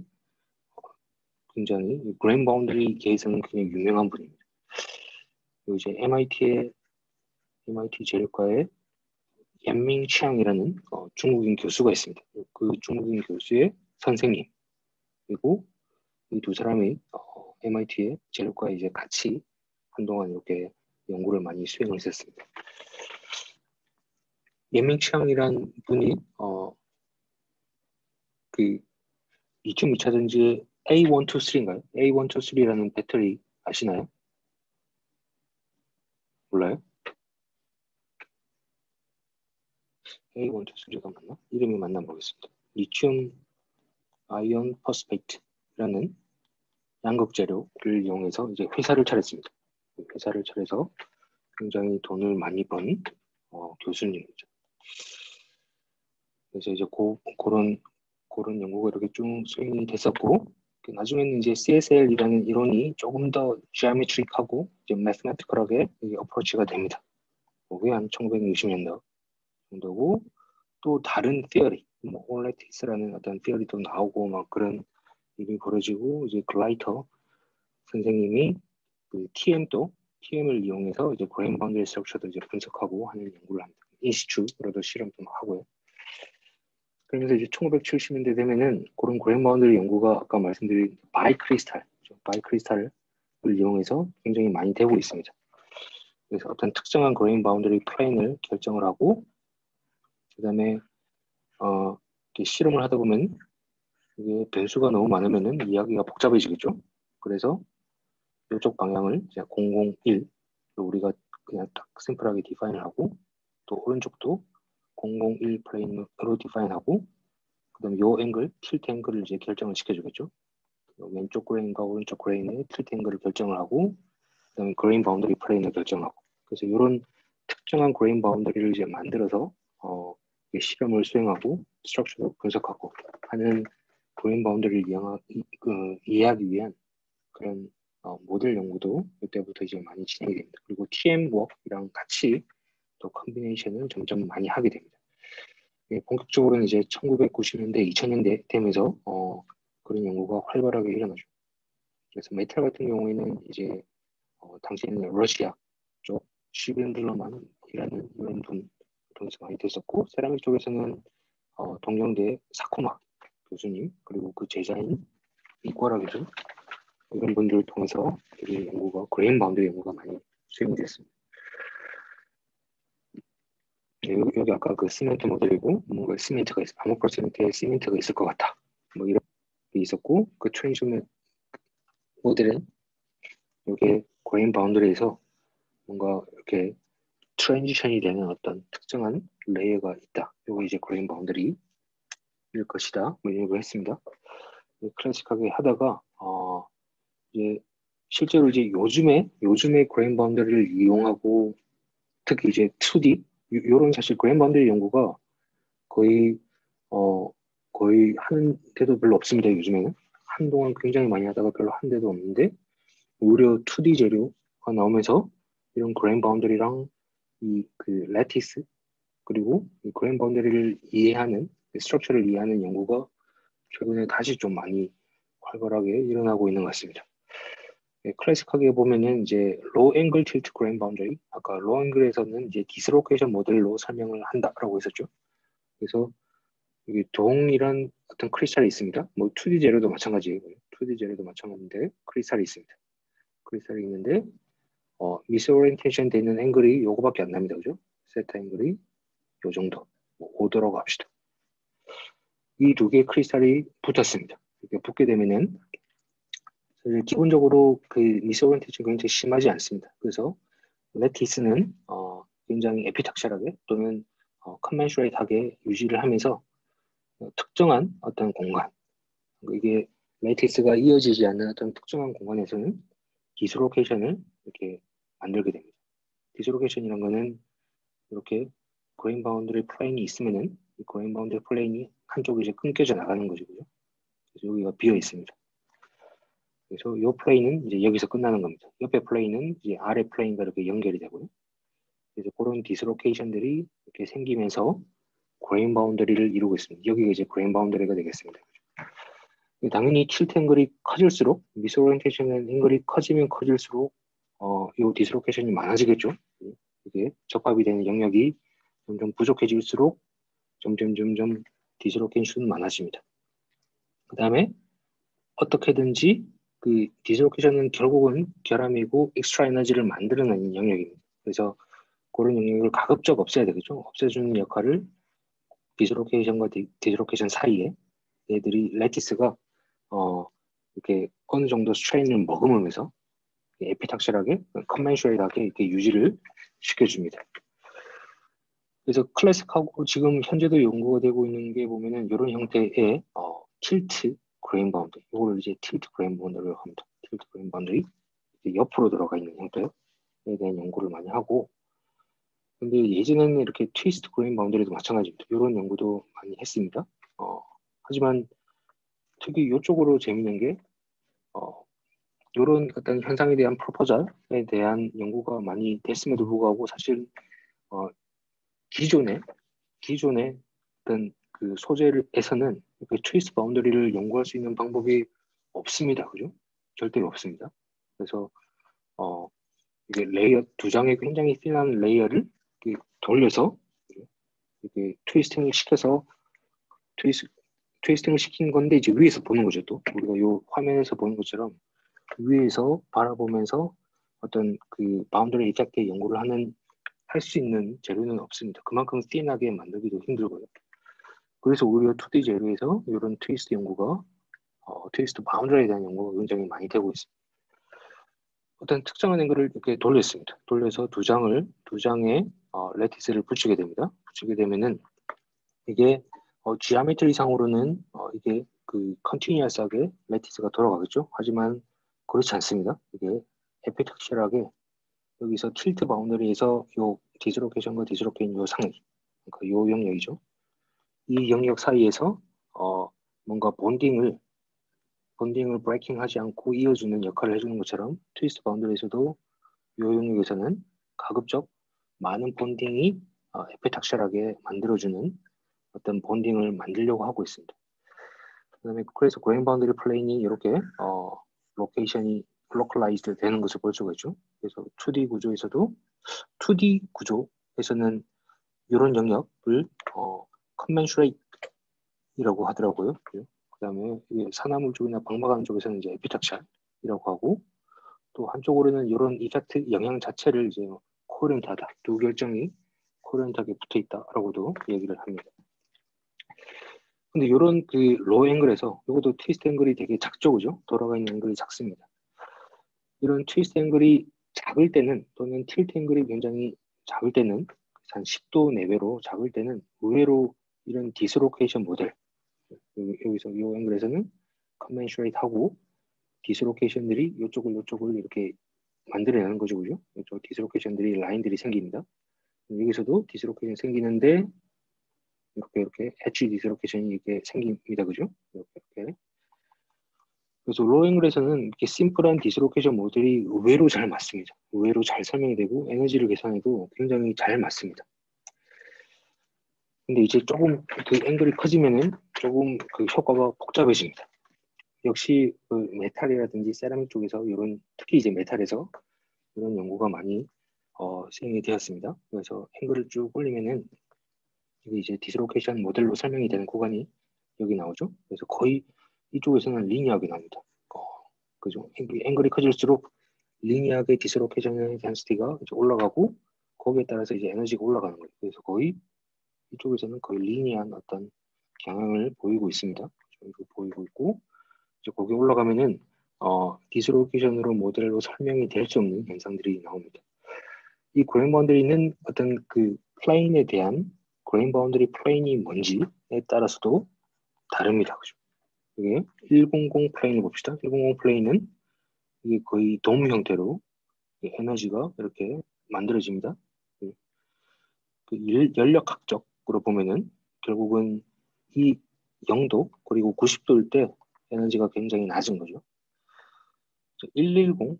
굉장히 그레인 바운더리 계에서는 굉장히 유명한 분입니다. 그리고 이제 MIT 재료과의 옌밍 치앙이라는 중국인 교수가 있습니다. 그 중국인 교수의 선생님, 그리고 이 두 사람이 MIT의 재료과에 이제 같이 한동안 이렇게 연구를 많이 수행을 했었습니다. 옌밍 치앙이란 분이 그 2차 전지의 A123인가요? A123라는 배터리 아시나요? 몰라요? A123가 맞나? 이름이 맞나 모르겠습니다. 리튬 아이온 포스페이트라는 양극 재료를 이용해서 이제 회사를 차렸습니다. 회사를 차려서 굉장히 돈을 많이 번 교수님이죠. 그래서 이제 그런 연구가 이렇게 쭉 수행이 됐었고, 나중에는 이제 CSL이라는 이론이 조금 더 지오메트릭하고 이제 매스매티컬하게 어프로치가 됩니다. 그게 한 1960년도 정도고, 또 다른 티어리, 올레티스라는 어떤 티어리도 나오고 막 그런 일이 벌어지고, 이제 글라이터 선생님이 그 TM을 이용해서 이제 그레인 바운더리 스트럭처도 이제 분석하고 하는 연구를 합니다. 인시추로도 실험도 하고요. 그러면서 이제 1970년대 되면은 그런 그레인 바운더리 연구가 아까 말씀드린 바이크리스탈을 이용해서 굉장히 많이 되고 있습니다. 그래서 어떤 특정한 그레인 바운더리 플레인을 결정을 하고, 그다음에 실험을 하다 보면 이게 변수가 너무 많으면은 이야기가 복잡해지겠죠. 그래서 이쪽 방향을 이제 001 우리가 그냥 딱 심플하게 디파인을 하고, 또 오른쪽도 001 플레인으로 디파인하고, 그다음에 요 앵글, 틸트 앵글을 이제 결정을 시켜주겠죠. 왼쪽 그레인과 오른쪽 그레인의 틸트 앵글을 결정을 하고, 그다음에 그레인 바운더리 플레인을 결정하고, 그래서 이런 특정한 그레인 바운더리를 이제 만들어서 실험을 수행하고 스트럭처를 분석하고 하는 그레인 바운더리를 이해하기 위한 그런 모델 연구도 이때부터 이제 많이 진행이 됩니다. 그리고 TM 워크랑 같이 또 컨비네이션을 점점 많이 하게 됩니다. 본격적으로는 이제 1990년대, 2000년대 되면서 그런 연구가 활발하게 일어나죠. 그래서 메탈 같은 경우에는 이제 당시에는 러시아 쪽 슈벤들러만이라는 이런 분 통해서 많이 됐었고, 세라믹 쪽에서는 동경대 사코마 교수님, 그리고 그 제자인 이과락이죠. 이런 분들을 통해서 그레인 바운더리 연구가 많이 수행이 됐습니다. 여기 아까 그 시멘트 모델이고 뭔가 시멘트가 암호 퍼센트에 시멘트가 있을 것 같아. 뭐 이런 게 있었고 그 트랜지션 모델은 여기에 그레인 바운더리에서 뭔가 이렇게 트랜지션이 되는 어떤 특정한 레이어가 있다. 이거 이제 그레인 바운더리일 것이다. 뭐 이런 걸 했습니다. 클래식하게 하다가 이제 실제로 이제 요즘에 그레인 바운더리를 이용하고 특히 이제 2D 요런 사실 그레인 바운더리 연구가 거의 어 거의 하는 데도 별로 없습니다. 요즘에는 한동안 굉장히 많이 하다가 별로 한 데도 없는데 오히려 2D 재료가 나오면서 이런 그레인 바운더리랑 이 그 레티스 그리고 이 그레인 바운더리를 이해하는 스트럭처를 이해하는 연구가 최근에 다시 좀 많이 활발하게 일어나고 있는 것 같습니다. 클래식하게 보면은 이제 로우 앵글 틸트 그레인 바운더리 아까 로우 앵글에서는 이제 디스로케이션 모델로 설명을 한다라고 했었죠. 그래서 이게 동일한 어떤 크리스탈이 있습니다. 뭐 2D 재료도 마찬가지예요. 2D 재료도 마찬가지인데 크리스탈이 있습니다. 크리스탈이 있는데 미스오리엔테이션 되는 앵글이 요거밖에 안 납니다. 그죠? 세타 앵글이 요 정도. 뭐 5도라고 합시다. 이 두 개의 크리스탈이 붙었습니다. 이렇게 붙게 되면은 사실 기본적으로 그 미스오리엔테이션 굉장히 심하지 않습니다. 그래서 레티스는 굉장히 에피탁셜하게 또는 컨벤셔널하게 유지를 하면서 특정한 어떤 공간 이게 레티스가 이어지지 않는 어떤 특정한 공간에서는 디스로케이션을 이렇게 만들게 됩니다. 디스로케이션이란 거는 이렇게 그레인 바운더리 플레인이 있으면은 이 그레인 바운더리 플레인이 한쪽이 이제 끊겨져 나가는 거죠. 그래서 여기가 비어 있습니다. 그래서 이 플레인은 이제 여기서 끝나는 겁니다. 옆에 플레인은 이제 아래 플레인과 이렇게 연결이 되고요. 그래서 그런 디스로케이션들이 이렇게 생기면서 그레인 바운더리를 이루고 있습니다. 여기가 이제 그레인 바운더리가 되겠습니다. 당연히 틸트 앵글이 커질수록 미스오리엔테이션 앵글이 커지면 커질수록 이 디스로케이션이 많아지겠죠. 이게 적합이 되는 영역이 점점 부족해질수록 점점 디스로케이션은 많아집니다. 그 다음에 어떻게든지 그 디스로케이션은 결국은 결함이고 엑스트라 에너지를 만들어내는 영역입니다. 그래서 그런 영역을 가급적 없애야 되겠죠. 없애주는 역할을 디스로케이션과 디스로케이션 사이에 얘들이 레티스가 이렇게 어느 정도 스트레인을 머금으면서 에피탁실하게 컨벤셔널하게 이렇게 유지를 시켜줍니다. 그래서 클래식하고 지금 현재도 연구가 되고 있는 게 보면은 이런 형태의 틸트 그레인 바운드 이걸 이제 틸트 그레인 바운드라고 합니다. 틸트 그레인 바운드이 옆으로 들어가 있는 형태에 대한 연구를 많이 하고 근데 예전에는 이렇게 트위스트 그레인 바운드리도 마찬가지입니다. 이런 연구도 많이 했습니다. 하지만 특히 이쪽으로 재밌는 게 이런 어떤 현상에 대한 프로포절에 대한 연구가 많이 됐음에도 불구하고 사실 기존의 어떤 그 소재에서는 그 트위스트 바운더리를 연구할 수 있는 방법이 없습니다. 그죠? 절대로 없습니다. 그래서 이게 레이어 두 장의 굉장히 핀한 레이어를 돌려서 이렇게 트위스팅을 시켜서 트위스팅을 시킨 건데 이제 위에서 보는 거죠. 또 우리가 이 화면에서 보는 것처럼 위에서 바라보면서 어떤 그 바운더리 이펙트의 연구를 할 수 있는 재료는 없습니다. 그만큼 띵하게 만들기도 힘들고요. 그래서 오히려 2D 재료에서 이런 트위스트 연구가 트위스트 바운더리에 대한 연구가 굉장히 많이 되고 있습니다. 어떤 특정한 앵글을 이렇게 돌렸습니다. 돌려서 두 장의 레티스를 붙이게 됩니다. 붙이게 되면은 이게 지오메트리 상으로는 이게 그 컨티뉴어스하게 레티스가 돌아가겠죠. 하지만 그렇지 않습니다. 이게 에피탁실하게 여기서 틸트 바운더리에서 요 디스로케이션과 디스로케이션 요 상위 그러니까 요 영역이죠. 이 영역 사이에서 뭔가 본딩을 브레이킹하지 않고 이어주는 역할을 해주는 것처럼 트위스트 바운더리에서도 요 영역에서는 가급적 많은 본딩이 에피탁실하게 만들어주는 어떤 본딩을 만들려고 하고 있습니다. 그다음에 그래서 그레인 바운더리 플레인이 이렇게 로케이션이 로컬라이즈드 되는 것을 볼 수가 있죠. 그래서 2D 구조에서는 이런 영역을 컨벤슈레이트라고 하더라고요. 그다음에 산화물 쪽이나 방막하는 쪽에서는 이제 에피탁샬이라고 하고 또 한쪽으로는 이런 이펙트 영향 자체를 이제 코헤런트하다 두 결정이 코리언트하게 붙어 있다라고도 얘기를 합니다. 근데 이런 그 로우 앵글에서 이것도 트위스트 앵글이 되게 작죠, 그죠? 돌아가 있는 앵글이 작습니다. 이런 트위스트 앵글이 작을 때는 또는 틸트 앵글이 굉장히 작을 때는 한 10도 내외로 작을 때는 의외로 이런 디스로케이션 모델 여기서 이 앵글에서는 컨벤셔레이트 하고 디스로케이션들이 이쪽을 이렇게 만들어내는 거죠, 그죠? 이쪽 디스로케이션들이 라인들이 생깁니다. 여기서도 디스로케이션 생기는데 이렇게 엣지 디스로케이션이 이렇게 생깁니다, 그죠? 이렇게. 그래서 로우 앵글에서는 이렇게 심플한 디스로케이션 모델이 의외로 잘 맞습니다. 의외로 잘 설명이 되고 에너지를 계산해도 굉장히 잘 맞습니다. 근데 이제 조금 그 앵글이 커지면은 조금 그 효과가 복잡해집니다. 역시 그 메탈이라든지 세라믹 쪽에서 이런 특히 이제 메탈에서 이런 연구가 많이 시행이 되었습니다. 그래서 앵글을 쭉 올리면은 이게 이제 디스로케이션 모델로 설명이 되는 구간이 여기 나오죠. 그래서 거의 이쪽에서는 리니어하게 나옵니다. 그죠? 앵글이 커질수록 리니어하게 디스로케이션의 덴시티가 이제 올라가고 거기에 따라서 이제 에너지가 올라가는 거예요. 그래서 거의 이쪽에서는 거의 리니어한 어떤 경향을 보이고 있습니다. 보이고 있고 이제 거기 올라가면은 디스로케이션으로 모델로 설명이 될 수 없는 현상들이 나옵니다. 이 그레인 바운더리는 어떤 그 플레인에 대한 그레인 바운더리 플레인이 뭔지에 따라서도 다릅니다. 그죠? 이게 100 플레인을 봅시다. 100 플레인은 이게 거의 돔 형태로 에너지가 이렇게 만들어집니다. 그 연력학적으로 보면은 결국은 이 0도 그리고 90도일 때 에너지가 굉장히 낮은 거죠. 110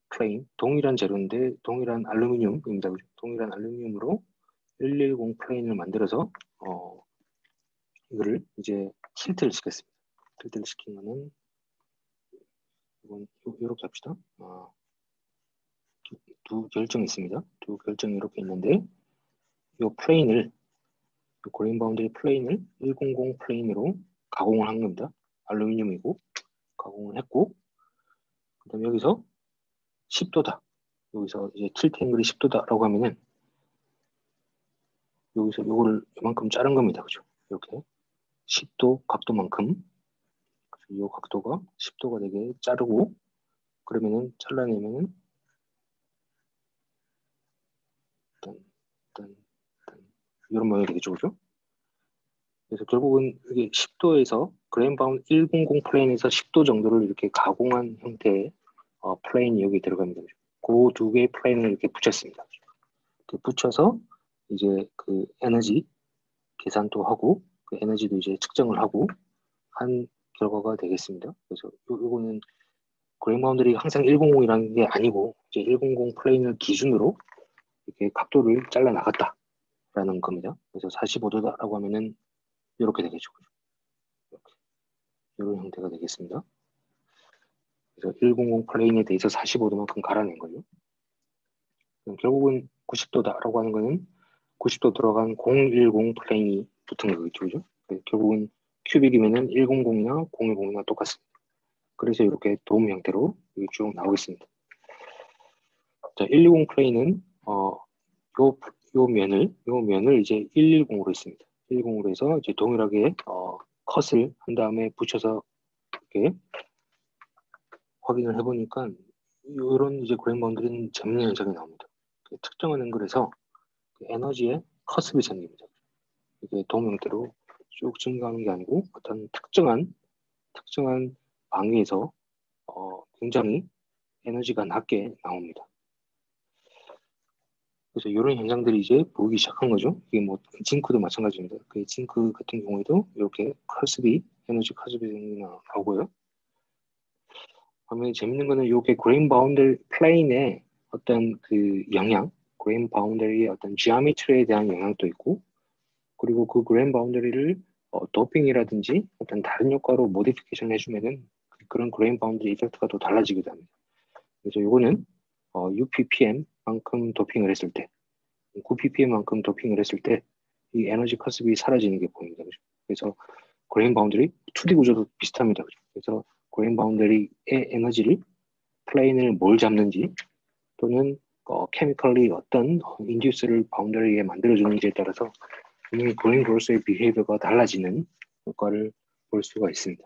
플레인, 동일한 재료인데 동일한 알루미늄입니다. 동일한 알루미늄으로 110 플레인을 만들어서 이거를 이제 틸트를 시켰습니다. 틸트를 시킨 거는 이건 이렇게 합시다. 두 결정이 있습니다. 두 결정이 이렇게 있는데 이 플레인을 그레인 바운더리 플레인을 100 플레인으로 가공을 한 겁니다. 알루미늄이고 가공을 했고 그다음에 여기서 10도다. 여기서 이제 틸트 앵글이 10도다라고 하면은 여기서 요거를 이만큼 자른 겁니다. 그죠? 이렇게 10도 각도만큼 이 각도가 10도가 되게 자르고 그러면은 잘라내면은 이런 모양이 되겠죠, 그죠? 그래서 결국은 이게 10도에서 그레인 바운드 100 플레인에서 10도 정도를 이렇게 가공한 형태의 플레인이 여기 들어갑니다. 그 두 개의 플레인을 이렇게 붙였습니다. 이렇게 붙여서 이제 그 에너지 계산도 하고 그 에너지도 이제 측정을 하고 한 결과가 되겠습니다. 그래서 요거는 그레인 바운더리 항상 100이라는 게 아니고 이제 100 플레인을 기준으로 이렇게 각도를 잘라 나갔다라는 겁니다. 그래서 45도다라고 하면은 이렇게 되겠죠. 이렇게. 이런 형태가 되겠습니다. 그래서 100 플레인에 대해서 45도만큼 갈아낸 거죠. 결국은 90도다라고 하는 거는 90도 들어간 010 플레인이 붙은 거겠죠. 그죠? 결국은 큐빅이면은 100이나 010이나 똑같습니다. 그래서 이렇게 도움 형태로 쭉 나오겠습니다. 자, 120 플레인은 요 면을 이제 110으로 했습니다. 110으로 해서 이제 동일하게 컷을 한 다음에 붙여서 이렇게 확인을 해보니까 이런 이제 그레인 바운더리는 재밌는 현상이 나옵니다. 특정한 앵글에서 에너지의 커습이 생깁니다. 이게 도움 형태로 쭉 증가하는 게 아니고 어떤 특정한 방위에서 굉장히 에너지가 낮게 나옵니다. 그래서 이런 현상들이 이제 보이기 시작한 거죠. 이게 뭐 징크도 마찬가지입니다. 그 징크 같은 경우에도 이렇게 에너지 커습이 나오고요. 그러면 재밌는 거는 이렇게 그레인 바운더리 플레인의 어떤 그 영향, 그레인 바운더리의 어떤 지오메트리에 대한 영향도 있고, 그리고 그 그레인 바운더리를 도핑이라든지 어떤 다른 효과로 모디피케이션 해주면은 그런 그레인 바운더리 이펙트가 또 달라지기도 합니다. 그래서 이거는 UPPM만큼 도핑을 했을 때, 9ppm만큼 도핑을 했을 때 이 에너지 커습이 사라지는 게 보입니다. 그죠? 그래서 그레인 바운더리 2D 구조도 비슷합니다. 그죠? 그래서 그레인 바운더리의 에너지를 플레인을 뭘 잡는지 또는 케미컬리 어떤 인듀스를 바운더리에 만들어주는지에 따라서 분명히 그레인 그로스의 비헤이비어가 달라지는 효과를 볼 수가 있습니다.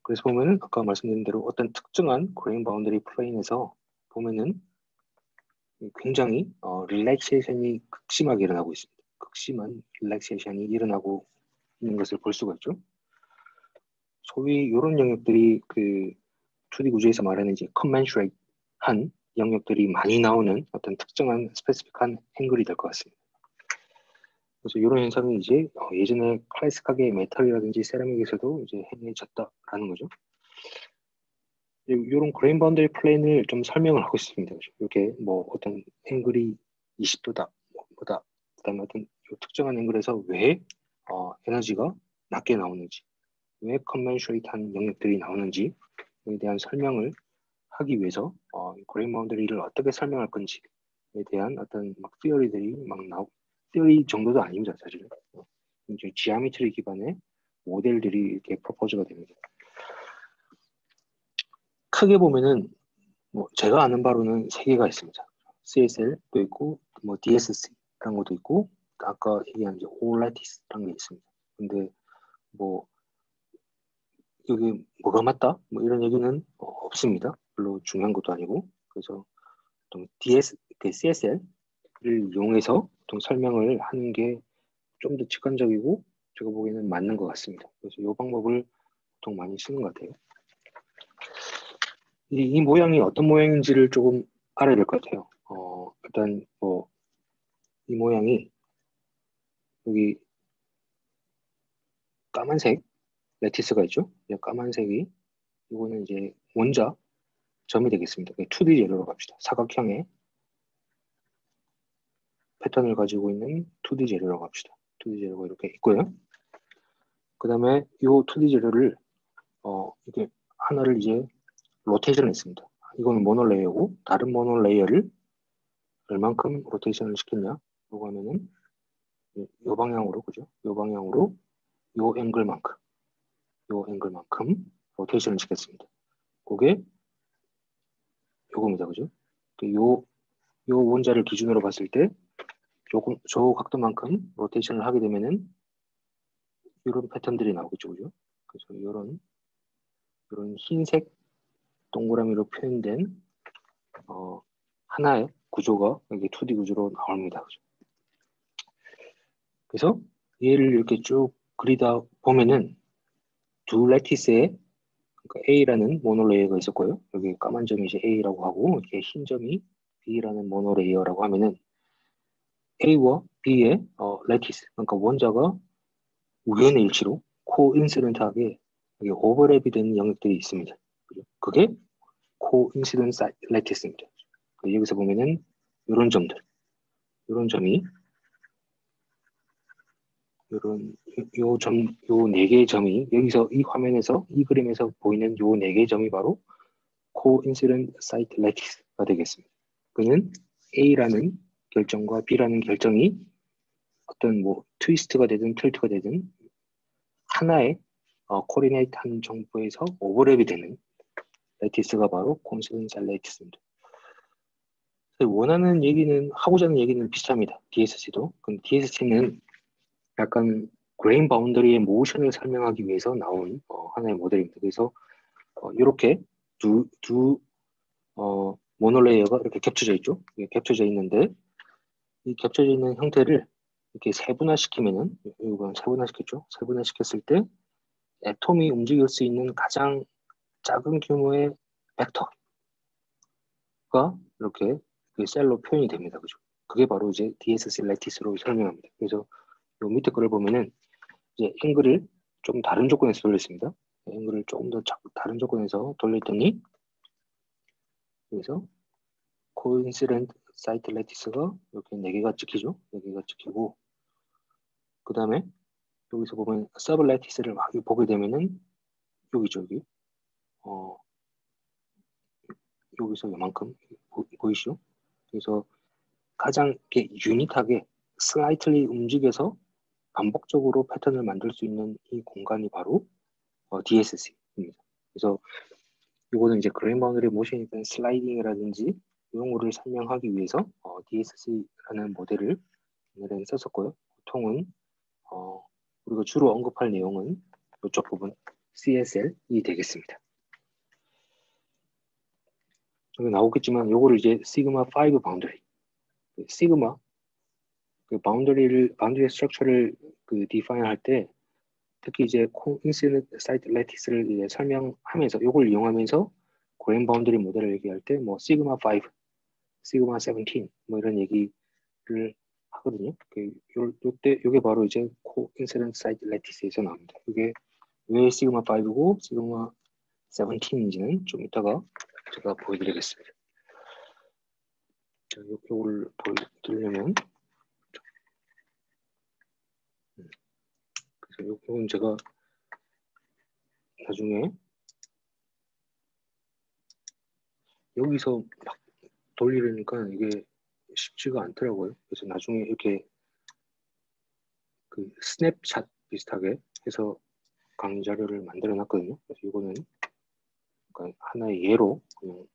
그래서 보면은 아까 말씀드린 대로 어떤 특정한 그레인 바운더리 플레인에서 보면은 굉장히 릴렉세이션이 극심하게 일어나고 있습니다. 극심한 릴렉세이션이 일어나고 있는 것을 볼 수가 있죠. 소위 이런 영역들이 그 2D 구조에서 말하는 이제 commensurate한 영역들이 많이 나오는 어떤 특정한 스페시픽한 앵글이 될 것 같습니다. 그래서 이런 현상이 이제 예전에 클래식하게 메탈이라든지 세라믹에서도 이제 행해졌다라는 거죠. 이런 그레인 바운더리 플레인을 좀 설명을 하고 있습니다. 이렇게 뭐 어떤 앵글이 20도다, 뭐다, 그다음에 어떤 특정한 앵글에서 왜 에너지가 낮게 나오는지, 왜 컨벤셔널한 영역들이 나오는지에 대한 설명을 하기 위해서 그레인 바운더리를 어떻게 설명할 건지에 대한 어떤 막 티어리들이 막 나오고, 티어리 정도도 아닙니다, 사실은. 이제 지오메트리 기반의 모델들이 이렇게 프로포즈가 됩니다. 크게 보면은 뭐 제가 아는 바로는 세 개가 있습니다. CSL도 있고, 뭐 DSC라는 것도 있고, 아까 얘기한 이제 OLATIS라는 게 있습니다. 근데 뭐 여기 뭐가 맞다? 뭐 이런 얘기는 없습니다. 별로 중요한 것도 아니고. 그래서 좀 CSL을 이용해서 좀 설명을 하는 게 좀 더 직관적이고 제가 보기에는 맞는 것 같습니다. 그래서 이 방법을 보통 많이 쓰는 것 같아요. 이 모양이 어떤 모양인지를 조금 알아야 될 것 같아요. 일단 뭐 이 모양이 여기 까만색 레티스가 있죠. 이 까만색이 이거는 이제 원자 점이 되겠습니다. 2D 재료로 갑시다. 사각형의 패턴을 가지고 있는 2D 재료라고 합시다. 2D 재료가 이렇게 있고요. 그 다음에 이 2D 재료를 이렇게 하나를 이제 로테이션을 했습니다. 이거는 모노레이어고 다른 모노레이어를 얼만큼 로테이션을 시켰냐? 라고 하면은 이 방향으로, 그죠? 이 방향으로 이 앵글만큼 로테이션을 시켰습니다. 그게 요겁니다. 그죠? 요 원자를 기준으로 봤을 때 조금 저 각도만큼 로테이션을 하게 되면은 이런 패턴들이 나오겠죠. 그죠? 그래서 이런 흰색 동그라미로 표현된 하나의 구조가 여기 2D 구조로 나옵니다. 그죠? 그래서 얘를 이렇게 쭉 그리다 보면은 두 레티스에 그러니까 A라는 모노레이어가 있었고요. 여기 까만 점이 이제 A라고 하고 이렇게 흰 점이 B라는 모노레이어라고 하면은 A와 B의 레티스 그러니까 원자가 우연의 일치로 코인시던트하게 오버랩이 되는 영역들이 있습니다. 그죠? 그게 코인시던트 레티스입니다. 여기서 보면은 이런 점들, 이런 점이 요 네 개의 점이 여기서 이 화면에서 이 그림에서 보이는 요 네 개의 점이 바로 코인시던트 사이트 레티스가 되겠습니다. 그는 A라는 결정과 B라는 결정이 어떤 뭐 트위스트가 되든 틸트가 되든 하나의 코디네이트한 정보에서 오버랩이 되는 레티스가 바로 코인시던트 레티스입니다. 원하는 얘기는 하고자 하는 얘기는 비슷합니다. DSC도. 근데 DSC는 약간 그레인 바운더리의 모션을 설명하기 위해서 나온 하나의 모델입니다. 그래서 이렇게 두 모노레이어가 이렇게 겹쳐져 있죠. 겹쳐져 있는데 이 겹쳐져 있는 형태를 이렇게 세분화시키면은 이건 세분화시켰죠. 세분화시켰을 때 애톰이 움직일 수 있는 가장 작은 규모의 벡터가 이렇게 그 셀로 표현이 됩니다. 그죠? 그게 바로 이제 DSC 레티스로 설명합니다. 그래서 요 밑에 거를 보면은 이제 앵글을 좀 다른 조건에서 돌렸습니다. 앵글을 조금 더 다른 조건에서 돌렸더니 여기서 코인시던트 사이트 레티스가 이렇게 4개가 찍히죠. 4개가 찍히고 그 다음에 여기서 보면 서브 레티스를 막 보게 되면은 여기죠. 여기 여기서 이만큼 보이시죠? 그래서 가장 이렇게 유닛하게 슬라이틀리 움직여서 반복적으로 패턴을 만들 수 있는 이 공간이 바로 DSC입니다. 그래서 이거는 이제 그레인 바운더리 모션에 대한 슬라이딩이라든지 이런 거를 설명하기 위해서 DSC라는 모델을 오늘은 썼었고요. 보통은 우리가 주로 언급할 내용은 이쪽 부분 CSL이 되겠습니다. 여기 나오겠지만 요거를 이제 시그마 5 바운더리, 시그마 그 바운더리 스트럭처를 그 디파인 할 때 특히 이제 코인시던트 사이트 레티스를 이제 설명하면서 요걸 이용하면서 그레인 바운더리 모델을 얘기할 때 뭐 시그마 5, 시그마 17 뭐 이런 얘기를 하거든요. 요때 요게 바로 이제 코인시던트 사이트 레티스에서 나옵니다. 이게 왜 시그마 5고 시그마 17인지는 좀 이따가 제가 보여드리겠습니다. 자, 요거를 보여드리려면 그래서 요건 제가 나중에 여기서 막 돌리려니까 이게 쉽지가 않더라고요. 그래서 나중에 이렇게 그 스냅샷 비슷하게 해서 강의 자료를 만들어 놨거든요. 그래서 이거는 그러니까 하나의 예로 그냥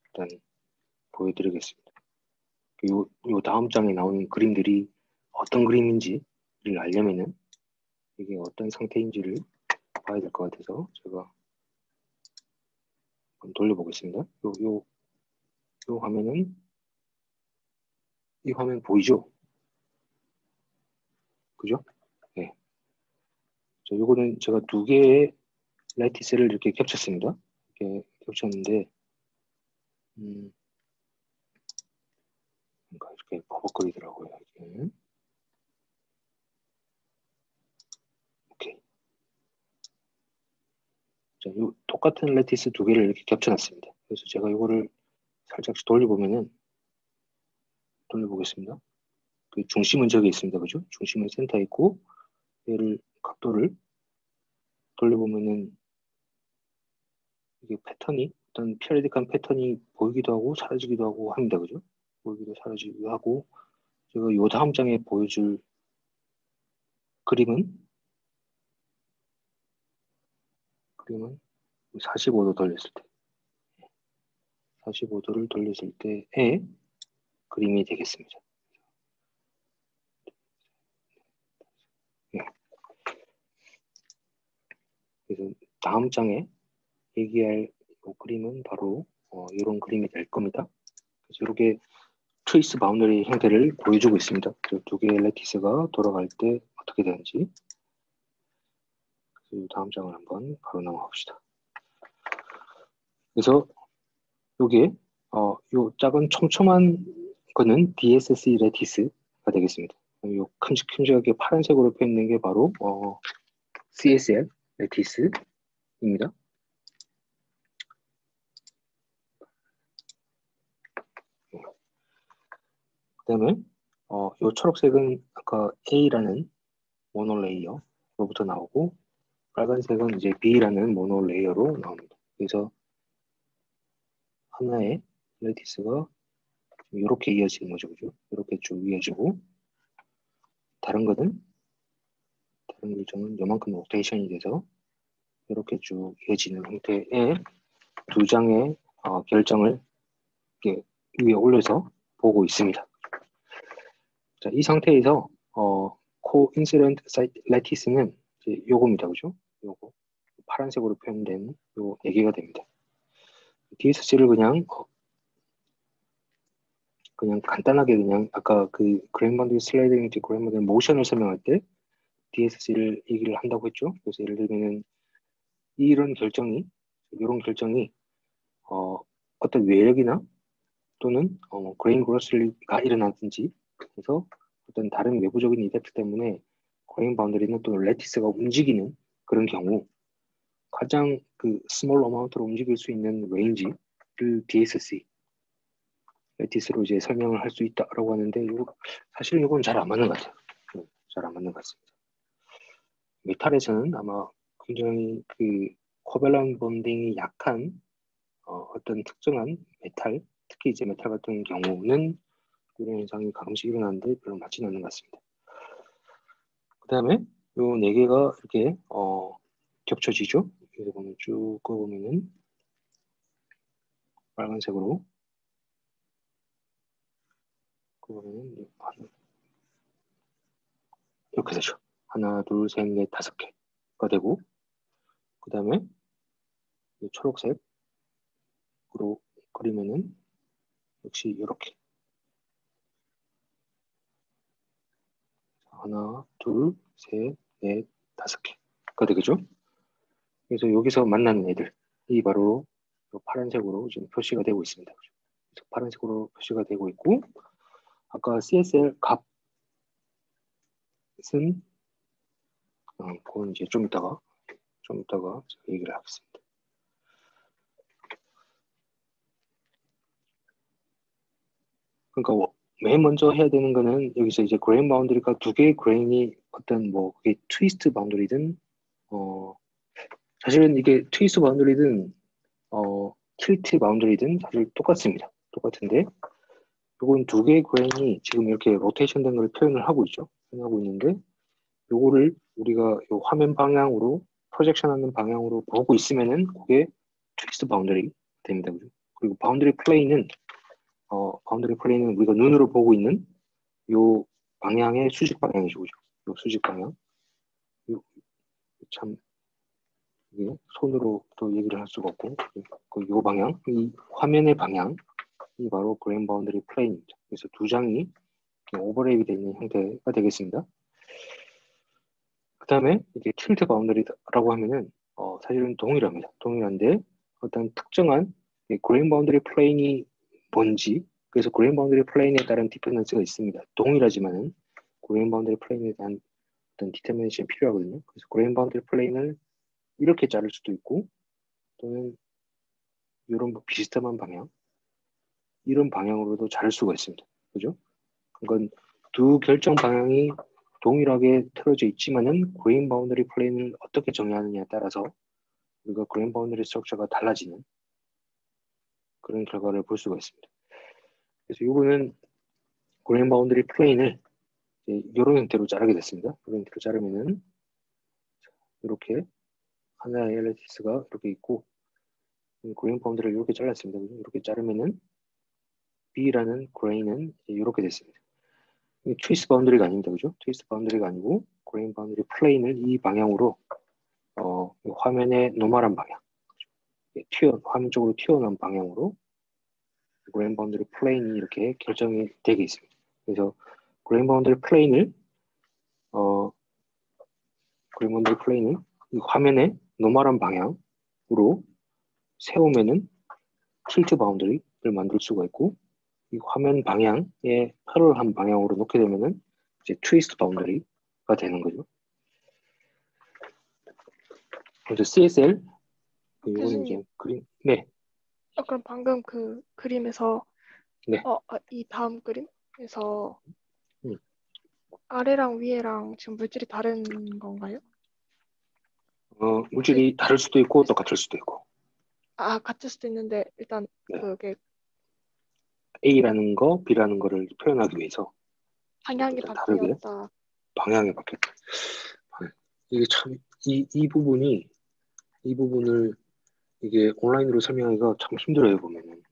일단 보여드리겠습니다. 요 다음 장에 나오는 그림들이 어떤 그림인지를 알려면은 이게 어떤 상태인지를 봐야 될 것 같아서 제가 한번 돌려보겠습니다. 요 화면은 이 화면 보이죠? 그죠? 네. 자, 요거는 제가 두 개의 라이티스를 이렇게 겹쳤습니다. 이렇게 겹쳤는데 그러니까 이렇게 버벅거리더라고요. 이렇게. 오케이. 자, 요 똑같은 레티스 두 개를 이렇게 겹쳐놨습니다. 그래서 제가 이거를 살짝씩 돌려보겠습니다. 그 중심은 저기 있습니다. 그죠? 중심은 센터에 있고 얘를 각도를 돌려보면은 이게 패턴이 어떤 피어리딕한 패턴이 보이기도 하고 사라지기도 하고 합니다. 그죠? 보이기도 사라지기도 하고 제가 요 다음 장에 보여줄 그림은 45도 돌렸을 때 45도를 돌렸을 때의 그림이 되겠습니다. 네. 그래서 다음 장에 얘기할 이 그림은 바로 이런 그림이 될 겁니다. 그래서 이렇게 트위스 바운더리 형태를 보여주고 있습니다. 두 개의 레티스가 돌아갈 때 어떻게 되는지. 그래서 다음 장을 한번 바로 넘어갑시다. 그래서 요게 요 작은 촘촘한 거는 DSC 레티스가 되겠습니다. 요 큼직큼직하게 파란색으로 표현된 게 바로 CSL 레티스입니다. 그 다음에 요 초록색은 아까 A라는 모노레이어로부터 나오고 빨간색은 이제 B라는 모노레이어로 나옵니다. 그래서 하나의 레티스가 이렇게 이어지는 거죠. 그죠? 이렇게 쭉 이어지고 다른 일정은 요만큼 로테이션이 돼서 이렇게 쭉 이어지는 형태의 두 장의 결정을 이렇게 위에 올려서 보고 있습니다. 자, 이 상태에서 코인시던트 사이트 레티스는 요겁니다. 그죠? 요거 파란색으로 표현된 요 4개가 됩니다. DSC를 그냥 간단하게 그냥 아까 그 그레인 바운더리 슬라이딩 그레인 바운더리 모션을 설명할 때 DSC를 얘기를 한다고 했죠. 그래서 예를 들면은 이런 결정이 어떤 외력이나 또는 그레인 그로스가 일어나든지 그래서 어떤 다른 외부적인 이펙트 때문에 그레인 바운더리는 또는 레티스가 움직이는 그런 경우 가장 그 스몰 어마운트로 움직일 수 있는 레인지를 DSC 레티스로 이제 설명을 할 수 있다라고 하는데 사실 이건 잘 안 맞는 것 같아요. 잘 안 맞는 것 같습니다. 메탈에서는 아마 굉장히 그 코밸런트 본딩이 약한 어떤 특정한 메탈, 특히 이제 메탈 같은 경우는 이런 현상이 가끔씩 일어나는데 별로 맞지는 않는 것 같습니다. 그 다음에 요 4개가 이렇게 겹쳐지죠. 여기서 보면 쭉 그어보면은 빨간색으로. 그러면 이렇게 되죠. 하나, 둘, 셋, 넷, 다섯 개가 되고, 그 다음에 초록색으로 그리면은 역시 이렇게 하나, 둘, 셋, 넷, 다섯 개가 되겠죠. 그래서 여기서 만나는 애들이 바로 파란색으로 지금 표시가 되고 있습니다. 그래서 파란색으로 표시가 되고 있고, 아까 CSL 값은 그건 이제 좀 이따가 제가 얘기를 하겠습니다. 그러니까 맨 먼저 해야 되는 거는 여기서 이제 그레인 바운더리가 두 개의 그레인이 어떤 뭐 그게 트위스트 바운더리든 사실은 이게 트위스트 바운더리든 틸트 바운더리든 사실 똑같습니다. 똑같은데 요건 두 개의 그레인이 지금 이렇게 로테이션 된 걸 표현을 하고 있죠. 표현하고 있는데 요거를 우리가 요 화면 방향으로 프로젝션 하는 방향으로 보고 있으면은 그게 트위스트 바운더리 됩니다. 그죠? 그리고 바운더리 플레인은 우리가 눈으로 보고 있는 요 방향의 수직 방향이죠. 그죠? 요 수직 방향. 참 이게 손으로 또 얘기를 할 수가 없고 요 방향, 이 화면의 방향이 바로 그레인 바운더리 플레인입니다. 그래서 두 장이 오버레이가 되어 있는 형태가 되겠습니다. 그 다음에 이게 틸트 바운더리라고 하면은 사실은 동일합니다. 동일한데 어떤 특정한 그레인 바운더리 플레인이 뭔지 그래서 그레인 바운더리 플레인에 따른 디펜던스가 있습니다. 동일하지만은 그레인 바운더리 플레인에 대한 어떤 디터미네이션이 필요하거든요. 그래서 그레인 바운더리 플레인을 이렇게 자를 수도 있고 또는 이런 비슷한 방향 이런 방향으로도 자를 수가 있습니다. 그죠? 그건 두 결정 방향이 동일하게 틀어져 있지만은 그레인 바운더리 플레인을 어떻게 정의하느냐에 따라서 우리가 그레인 바운더리 스트럭처가 달라지는 그런 결과를 볼 수가 있습니다. 그래서 이거는 그레인 바운더리 플레인을 이런 형태로 자르게 됐습니다. 이런 형태로 자르면은 이렇게 하나의 엘리티스가 이렇게 있고 그레인 바운더리를 이렇게 잘랐습니다. 이렇게 자르면은 B라는 그레인은 이렇게 됐습니다. 트위스트 바운더리가 아닙니다. 그죠? 트위스트 바운더리가 아니고 그레인 바운더리 플레인을 이 방향으로 화면의 노멀한 방향 화면 쪽으로 튀어나온 방향으로 그레인 바운더리 플레인이 이렇게 결정이 되게 있습니다. 그래서 그레인 바운더리 플레인을 그레인 바운더리 플레인을 이 화면의 노멀한 방향으로 세우면은 틸트 바운더리를 만들 수가 있고 이 화면 방향에 패러럴한 방향으로 놓게 되면은 이제 트위스트 바운더리가 되는 거죠. 그래서 CSL 이거는 교수님, 이제 그림 네. 그럼 방금 그 그림에서 네. 이 다음 그림에서 음. 아래랑 위에랑 지금 물질이 다른 건가요? 그, 물질이 다를 수도 있고 똑같을 수도 있고 같을 수도 있는데 일단 네. 그게 A라는 거, B라는 거를 표현하기 위해서 방향이 일단 다르게 바뀌었다. 방향이 바뀌었다. 이게 참 이 부분을 이게 온라인으로 설명하기가 참 힘들어요 보면은.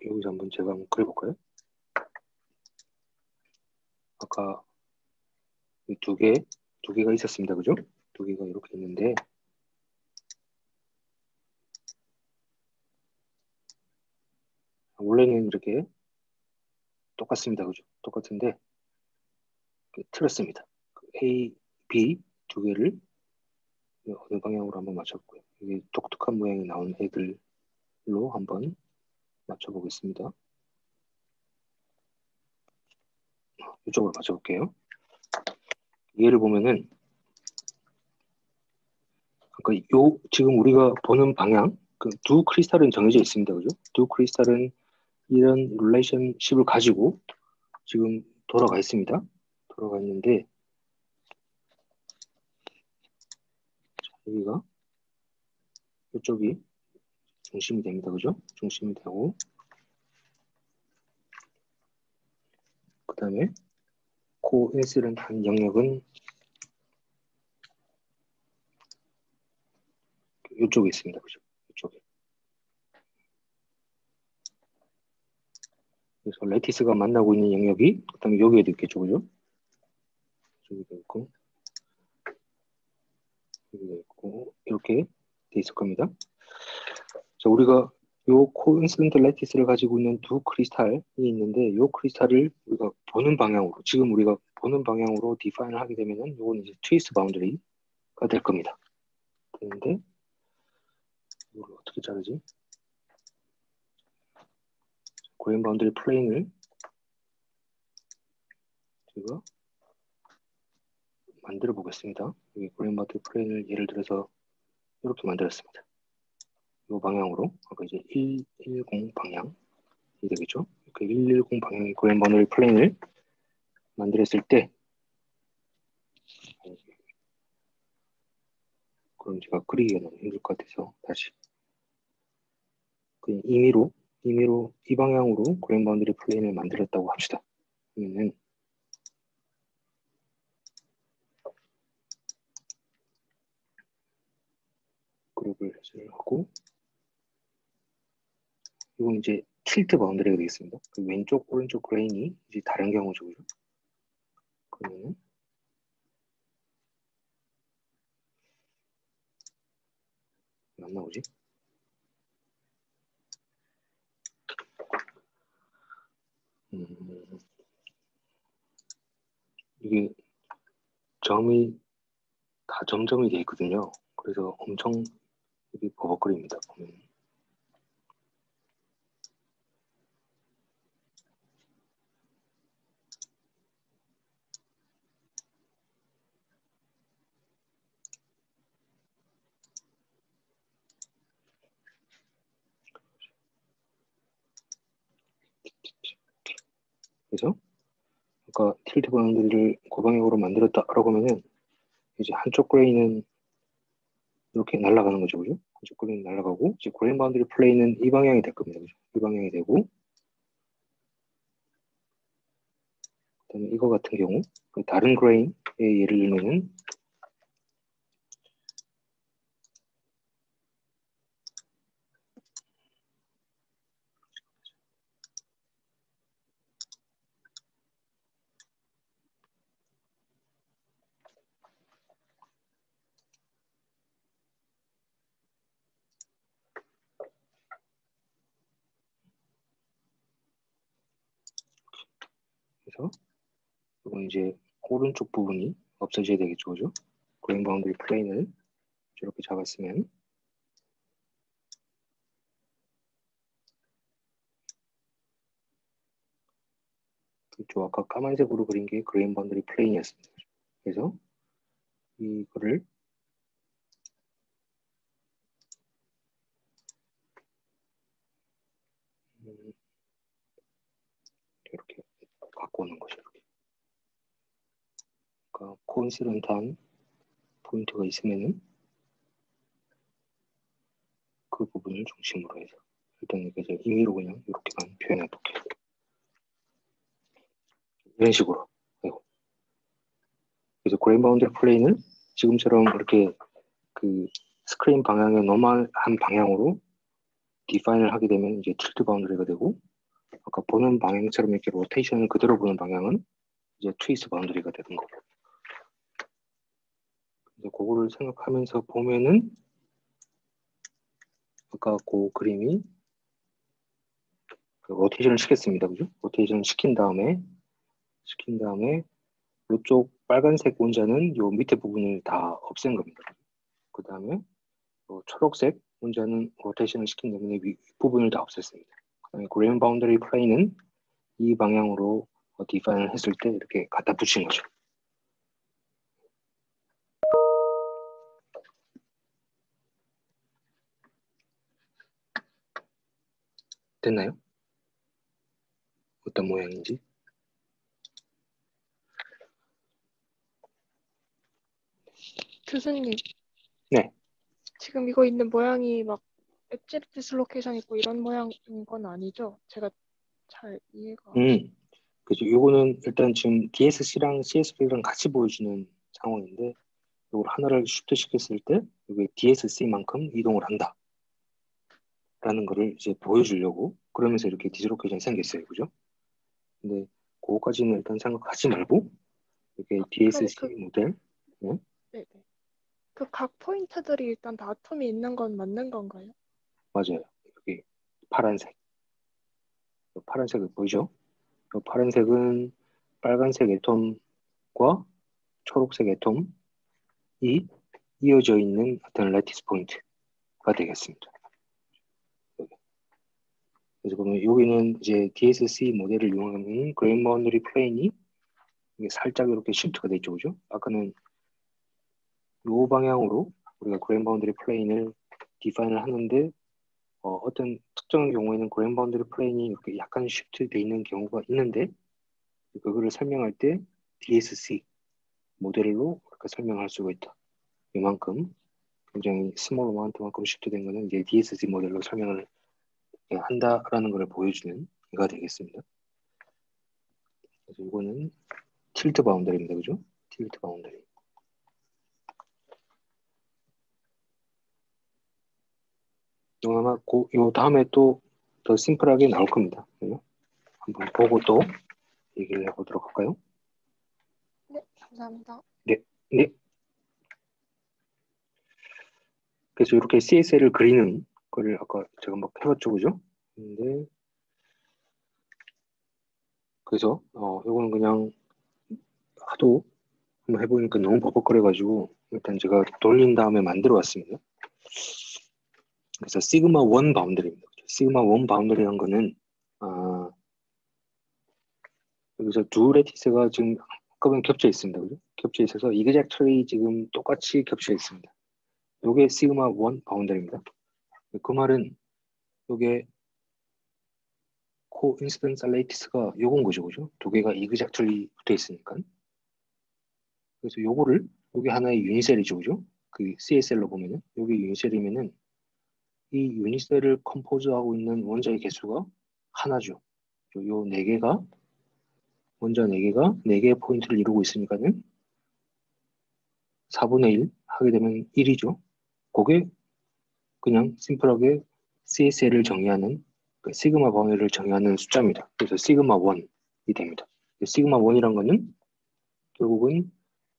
여기서 한번 제가 한번 그려볼까요? 아까 두 개가 있었습니다, 그죠? 두 개가 이렇게 있는데 원래는 이렇게 똑같습니다, 그죠? 똑같은데 틀었습니다. A, B 두 개를 어느 방향으로 한번 맞춰볼고요. 이게 독특한 모양이 나온 애들로 한번 맞춰보겠습니다. 이쪽으로 맞춰볼게요. 얘를 보면은 그러니까 지금 우리가 보는 방향 그 두 크리스탈은 정해져 있습니다. 그죠? 두 크리스탈은 이런 릴레이션십을 가지고 지금 돌아가 있습니다. 돌아가 있는데 여기가 이쪽이 중심이 됩니다. 그죠? 중심이 되고 그 다음에 코인시런트한 영역은 이쪽에 있습니다. 그죠? 그래서 레티스가 만나고 있는 영역이 그다음에 여기에도 있겠죠, 그죠? 여기도 있고 여기도 있고 이렇게 돼 있을 겁니다. 자, 우리가 요 코인시던트 레티스를 가지고 있는 두 크리스탈이 있는데 요 크리스탈을 우리가 보는 방향으로 지금 우리가 보는 방향으로 디파인을 하게 되면은 요건 이제 트위스트 바운더리가 될 겁니다. 되는데 이걸 어떻게 자르지? 그레인 바운더리 플레인을 제가 만들어 보겠습니다. 여기 그레인 바운더리 플레인을 예를 들어서 이렇게 만들었습니다. 이 방향으로 아까 이제 110 방향이 되겠죠? 그 110 방향의 그레인 바운더리 플레인을 만들었을 때 그럼 제가 그리기가 너무 힘들 것 같아서 다시 그냥 임의로 이 방향으로 그레인 바운더리 플레인을 만들었다고 합시다. 그러면은 그룹을 해제하고 이건 이제 틸트 바운더리가 되겠습니다. 그 왼쪽 오른쪽 그레인이 이제 다른 경우죠. 그러면은 왜 안 나오지? 이게 점이 다 점점이 돼 있거든요. 그래서 엄청 이게 버벅거립니다. 보면. 그래서 아까 틸트 바운드리를 고방향으로 만들었다라고 하면은 이제 한쪽 그레인은 이렇게 날아가는 거죠, 그죠? 한쪽 그레인 날아가고 이제 그레인 바운드리 플레이는 이 방향이 될 겁니다, 그죠? 이 방향이 되고 그다음에 이거 같은 경우 다른 그레인의 예를 들면은 그래서 이건 이제 오른쪽 부분이 없어져야 되겠죠, 그죠? 그레인 바운드리 플레인을 이렇게 잡았으면 그쪽 아까 까만색으로 그린 게 그레인 바운드리 플레인이었습니다. 그래서 이거를 이렇게 갖고 오는 거죠. 이렇게. 그러니까 코인시던트한 포인트가 있으면은 그 부분을 중심으로 해서 일단 이게 제가 임의로 그냥 이렇게만 표현해 볼게요. 이런 식으로. 그래서 그레인 바운더리 플레인을 지금처럼 이렇게 그 스크린 방향의 노멀한 방향으로 디파인을 하게 되면 이제 틸트 바운더리가 되고 아까 보는 방향처럼 이렇게 로테이션을 그대로 보는 방향은 이제 트위스트 바운더리가 되는 거고. 그래서 그거를 생각하면서 보면은 아까 그 그림이 로테이션을 시켰습니다. 그죠? 로테이션을 시킨 다음에 이쪽 빨간색 원자는 요 밑에 부분을 다 없앤 겁니다. 그 다음에 초록색 원자는 로테이션을 시킨 다음에 윗부분을 다 없앴습니다. 그 다음에 그레인 바운더리 플레인은 이 방향으로 디파인을 했을 때 이렇게 갖다 붙인 거죠. 됐나요? 어떤 모양인지? 교수님, 네. 지금 이거 있는 모양이 막 엣지 디스로케이션 있고 이런 모양인 건 아니죠? 제가 잘 이해가. 그죠. 요거는 일단 지금 DSC랑 CSV랑 같이 보여주는 상황인데 이걸 하나를 쉬프트 시켰을 때 이게 DSC만큼 이동을 한다. 라는 거를 이제 보여주려고 그러면서 이렇게 디스로케이션이 생겼어요. 그죠? 근데 그거까지는 일단 생각하지 말고 이게 그럼 DSC 모델. 네? 네네. 그 각 포인트들이 일단 다 아톰이 있는 건 맞는 건가요? 맞아요. 여기 파란색. 이 파란색을 보이죠? 이 파란색은 빨간색 애톰과 초록색 애톰이 이어져 있는 어떤 레티스 포인트가 되겠습니다. 그래서 보면 여기는 이제 DSC 모델을 이용하는 그레인 바운더리 플레인이 이게 살짝 이렇게 시프트가 돼 있죠, 그죠? 아까는 이 방향으로 우리가 그레인 바운더리 플레인을 디파인을 하는데 어떤 특정한 경우에는 그레인 바운더리 플레인이 이렇게 약간 시프트 돼 있는 경우가 있는데 그거를 설명할 때 DSC 모델로 그렇게 설명할 수가 있다. 이만큼 굉장히 스몰 어마운트만큼 시프트된 거는 이제 DSC 모델로 설명을 한다라는 것을 보여주는 예가 되겠습니다. 그래서 이거는 틸트 바운더리입니다. 그죠? 틸트 바운더리. 아마 요 다음에 또 더 심플하게 나올 겁니다. 한번 보고 또 얘기를 해보도록 할까요? 네, 감사합니다. 네, 네. 그래서 이렇게 CSL을 그리는 거를 아까 제가 막 해봤죠, 그죠? 근데 그래서 이거는 그냥 하도 한번 해보니까 너무 버벅거려가지고 일단 제가 돌린 다음에 만들어 왔습니다. 그래서 시그마 1 바운더리입니다. 시그마 1 바운더리라는 거는 여기서 두 레티스가 지금 한꺼번에 겹쳐 있습니다. 그죠? 겹쳐 있어서 이그젝트리 지금 똑같이 겹쳐 있습니다. 이게 시그마 1 바운더리입니다. 그 말은 이게 코인시던스 레티스가 요건 거죠, 그죠? 두 개가 이그젝트리 붙어 있으니까. 그래서 요거를 요게 하나의 유니셀이죠, 그죠? 그 CSL로 보면은 요게 유니셀이면은 이 유니셀을 컴포즈하고 있는 원자의 개수가 하나죠. 요 네 개가 원자 네 개가 네 개의 포인트를 이루고 있으니까는 4분의 1 하게 되면 1이죠. 그게 그냥 심플하게 CSL을 정의하는 그 시그마 범위를 정의하는 숫자입니다. 그래서 시그마 1이 됩니다. 시그마 1이란 거는 결국은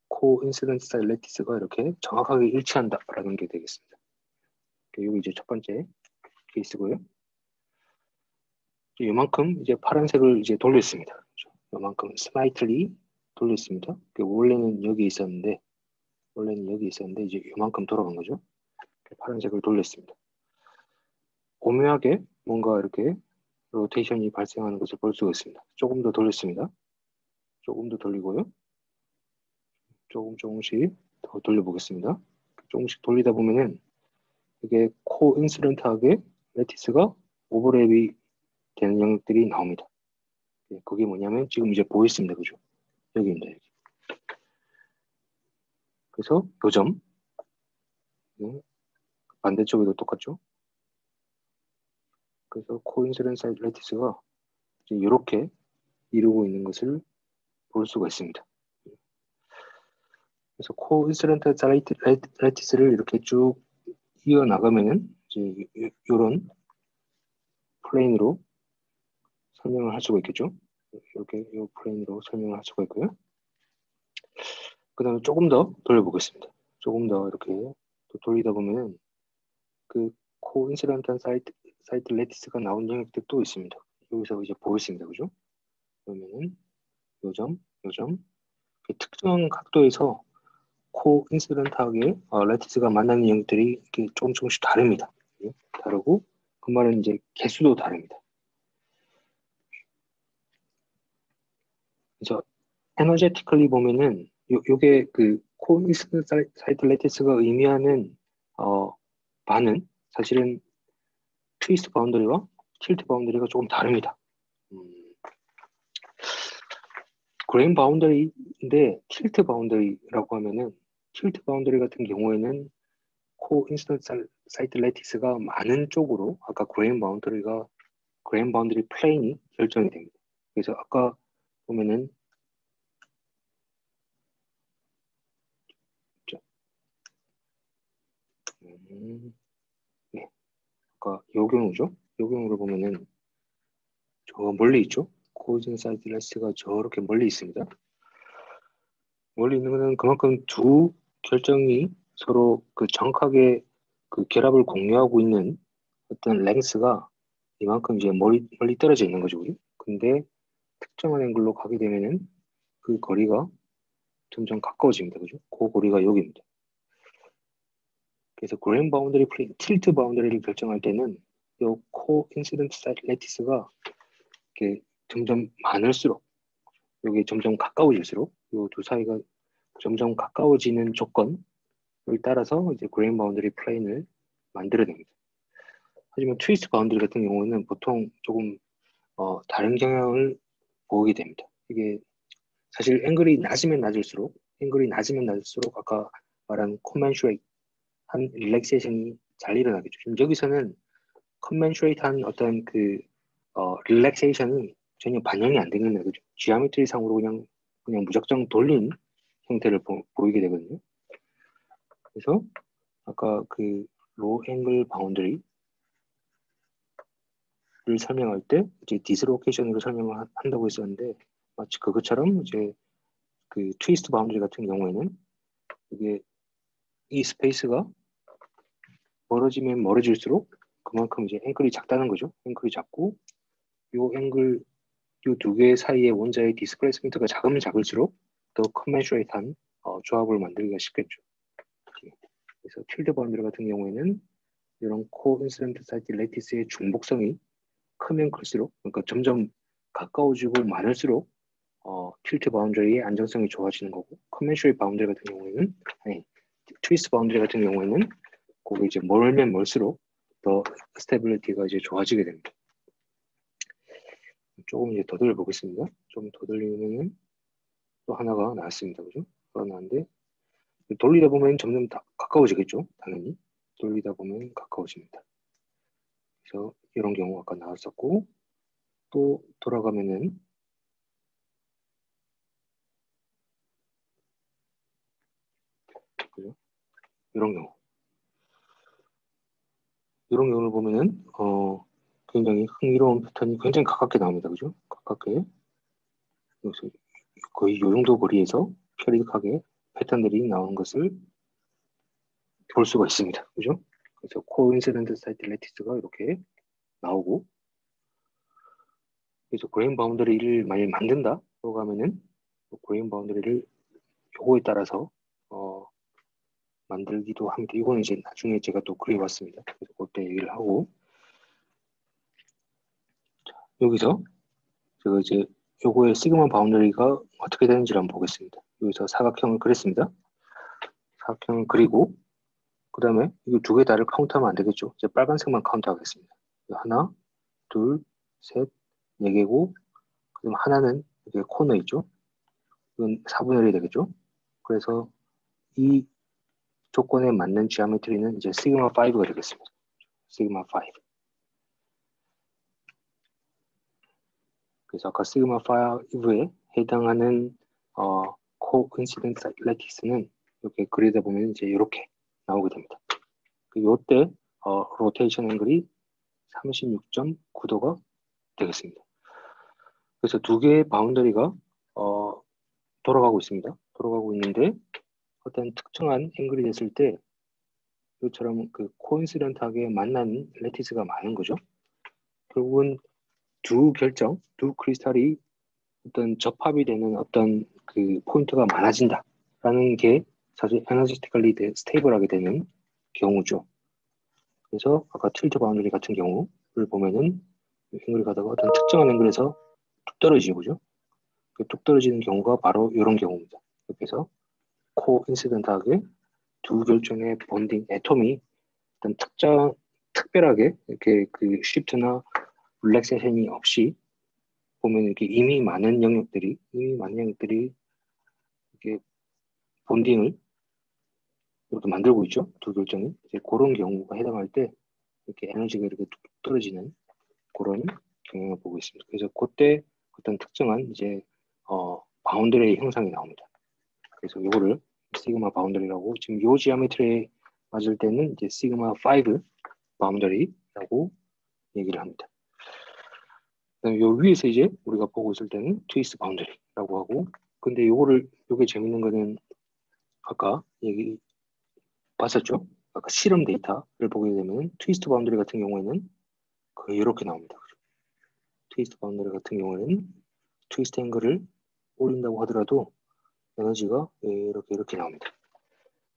코인시던스 사이 레티스가 이렇게 정확하게 일치한다라는 게 되겠습니다. 이게 이제 첫 번째 케이스고요. 이만큼 이제 파란색을 이제 돌렸습니다. 이만큼 스마이틀리 돌렸습니다. 원래는 여기 있었는데 이제 이만큼 돌아간 거죠. 파란색을 돌렸습니다. 오묘하게 뭔가 이렇게 로테이션이 발생하는 것을 볼 수가 있습니다. 조금 더 돌렸습니다. 조금 더 돌리고요. 조금씩 더 돌려보겠습니다. 조금씩 돌리다 보면은 이게 코인시던트하게 레티스가 오버랩이 되는 영역들이 나옵니다. 그게 뭐냐면 지금 이제 보였습니다. 그죠? 여기입니다. 여기. 그래서 요 점, 반대쪽에도 똑같죠? 그래서 코인시던스 레티스가 이렇게 이루고 있는 것을 볼 수가 있습니다. 그래서 코인시던트 레티스를 이렇게 쭉 이어나가면은 이제 이런 플레인으로 설명을 할 수가 있겠죠. 이렇게 이 플레인으로 설명을 할 수가 있고요. 그 다음에 조금 더 돌려보겠습니다. 조금 더 이렇게 또 돌리다 보면은 그 코인시던트 사이트 레티스가 나온 영역들이 또 있습니다. 여기서 이제 보였습니다. 그죠? 그러면은 요점 특정한 각도에서 코인시던트하게 레티스가 만나는 영역들이 이렇게 조금씩 다릅니다. 다르고 그 말은 이제 개수도 다릅니다. 그래서 에너제티컬리 보면은 요게 그 코인시던트 사이트 레티스가 의미하는 반은 사실은 트위스트 바운더리와 틸트 바운더리가 조금 다릅니다. 그레인 바운더리인데 틸트 바운더리라고 하면은 틸트 바운더리 같은 경우에는 코인시던트 사이트 레티스가 많은 쪽으로 아까 그레인 바운더리 플레인이 결정이 됩니다. 그래서 아까 보면은 네, 아까 요 경우죠. 요 경우를 보면은 저 멀리 있죠. 코어디네이트 사이드 레스가 저렇게 멀리 있습니다. 멀리 있는 것은 그만큼 두 결정이 서로 그 정확하게 그 결합을 공유하고 있는 어떤 랭스가 이만큼 이제 멀리 떨어져 있는 거죠. 근데 특정한 앵글로 가게 되면은 그 거리가 점점 가까워집니다. 그죠? 그 거리가 여기입니다. 그래서 그레인 바운더리 플레이, 틸트 바운더리를 결정할 때는 이 코인시던트 사이드 레티스가 이렇게 점점 많을수록 여기 점점 가까워질수록 이 두 사이가 점점 가까워지는 조건을 따라서 이제 그레인 바운더리 플레인을 만들어냅니다. 하지만 트위스트 바운더리 같은 경우는 보통 조금 다른 경향을 보이게 됩니다. 이게 사실 앵글이 낮으면 낮을수록 아까 말한 컨벤슈레이트한 릴렉세이션이 잘 일어나겠죠. 지금 여기서는 컨벤슈레이트한 어떤 그 릴렉세이션이 전혀 반영이 안 되는 거죠. 지오메트리 상으로 그냥 무작정 돌린 형태를 보이게 되거든요. 그래서 아까 그 로우 앵글 바운더리를 설명할 때 이제 디스로케이션으로 설명을 한다고 했었는데 마치 그것처럼 이제 그 트위스트 바운더리 같은 경우에는 이게 이 스페이스가 멀어지면 멀어질수록 그만큼 이제 앵글이 작다는 거죠. 앵글이 작고 요 앵글 요 두 개 사이의 원자의 디스플레이스먼트가 작으면 작을수록 더 컨벤슈레이트한 조합을 만들기가 쉽겠죠. 그래서 틸드 바운더리 같은 경우에는 이런 코인시던트 사이드 레티스의 중복성이 크면 클수록 그러니까 점점 가까워지고 많을수록 틸트 바운더리의 안정성이 좋아지는 거고 컨벤슈레이트 바운더리 같은 경우에는 트위스트 바운더리 같은 경우에는 거기 이제 멀면 멀수록 더 스테빌리티가 이제 좋아지게 됩니다. 조금 이제 더 돌려보겠습니다. 좀 더 돌리면은 또 하나가 나왔습니다. 그죠? 하나 나왔는데 돌리다 보면 점점 다 가까워지겠죠? 당연히 돌리다 보면 가까워집니다. 그래서 이런 경우 아까 나왔었고 또 돌아가면은 그죠? 이런 경우를 보면은 굉장히 흥미로운 패턴이 굉장히 가깝게 나옵니다. 그죠? 가깝게 여기서 거의 이 정도 거리에서 편리하게 패턴들이 나오는 것을 볼 수가 있습니다. 그죠? 그래서 코인시던트 사이드 레티스가 이렇게 나오고 그래서 그레인 바운더리를 만약 만든다라고 하면은 그레인 바운더리를 요거에 따라서 만들기도 합니다. 이거는 이제 나중에 제가 또 그려봤습니다. 그래서 그때 얘기를 하고 여기서 제가 이제 요거의 시그마 바운더리가 어떻게 되는지를 한번 보겠습니다. 여기서 사각형을 그렸습니다. 사각형을 그리고 그 다음에 이 두 개 다를 카운트하면 안 되겠죠. 이제 빨간색만 카운트하겠습니다. 하나, 둘, 셋, 네 개고 그다음 하나는 이게 코너 있죠. 이건 4분의 1이 되겠죠. 그래서 이 조건에 맞는 지오메트리는 이제 시그마 5가 되겠습니다. 시그마 5. 그래서 아까 시그마 5에 해당하는 코인시던트 레티스는 이렇게 그리다 보면 이제 이렇게 나오게 됩니다. 이때 로테이션 앵글이 36.9도가 되겠습니다. 그래서 두 개의 바운더리가 돌아가고 있습니다. 돌아가고 있는데 어떤 특정한 앵글이 됐을 때 이것처럼 그 코인시던트하게 만나는 레티스가 많은 거죠. 결국은 두 크리스탈이 어떤 접합이 되는 어떤 그 포인트가 많아진다라는 게 사실 에너지티컬리 스테이블하게 되는 경우죠. 그래서 아까 틸트 바운더리 같은 경우를 보면은 앵글이 가다가 어떤 특정한 앵글에서 툭 떨어지죠, 그죠? 툭 떨어지는 경우가 바로 이런 경우입니다. 그래서 코인시던트하게 두 결정의 본딩 애톰이 어떤 특별하게 이렇게 그 쉬프트나 릴렉세이션이 없이 보면 이렇게 이미 많은 영역들이 이렇게 본딩을 이렇게 만들고 있죠. 두 결정이 이제 그런 경우가 해당할 때 이렇게 에너지가 이렇게 뚝 떨어지는 그런 경향을 보고 있습니다. 그래서 그때 어떤 특정한 이제 바운더리 형상이 나옵니다. 그래서 이거를 시그마 바운더리라고 지금 요 지오메트리에 맞을 때는 이제 시그마 5 바운더리라고 얘기를 합니다. 그다음에 요 위에서 이제 우리가 보고 있을 때는 트위스트 바운더리라고 하고, 근데 요게 재밌는 거는 아까 얘기 봤었죠? 아까 실험 데이터를 보게 되면 트위스트 바운더리 같은 경우에는 거의 이렇게 나옵니다. 트위스트 바운더리 같은 경우에는 트위스트 앵글을 올린다고 하더라도 에너지가 이렇게 나옵니다.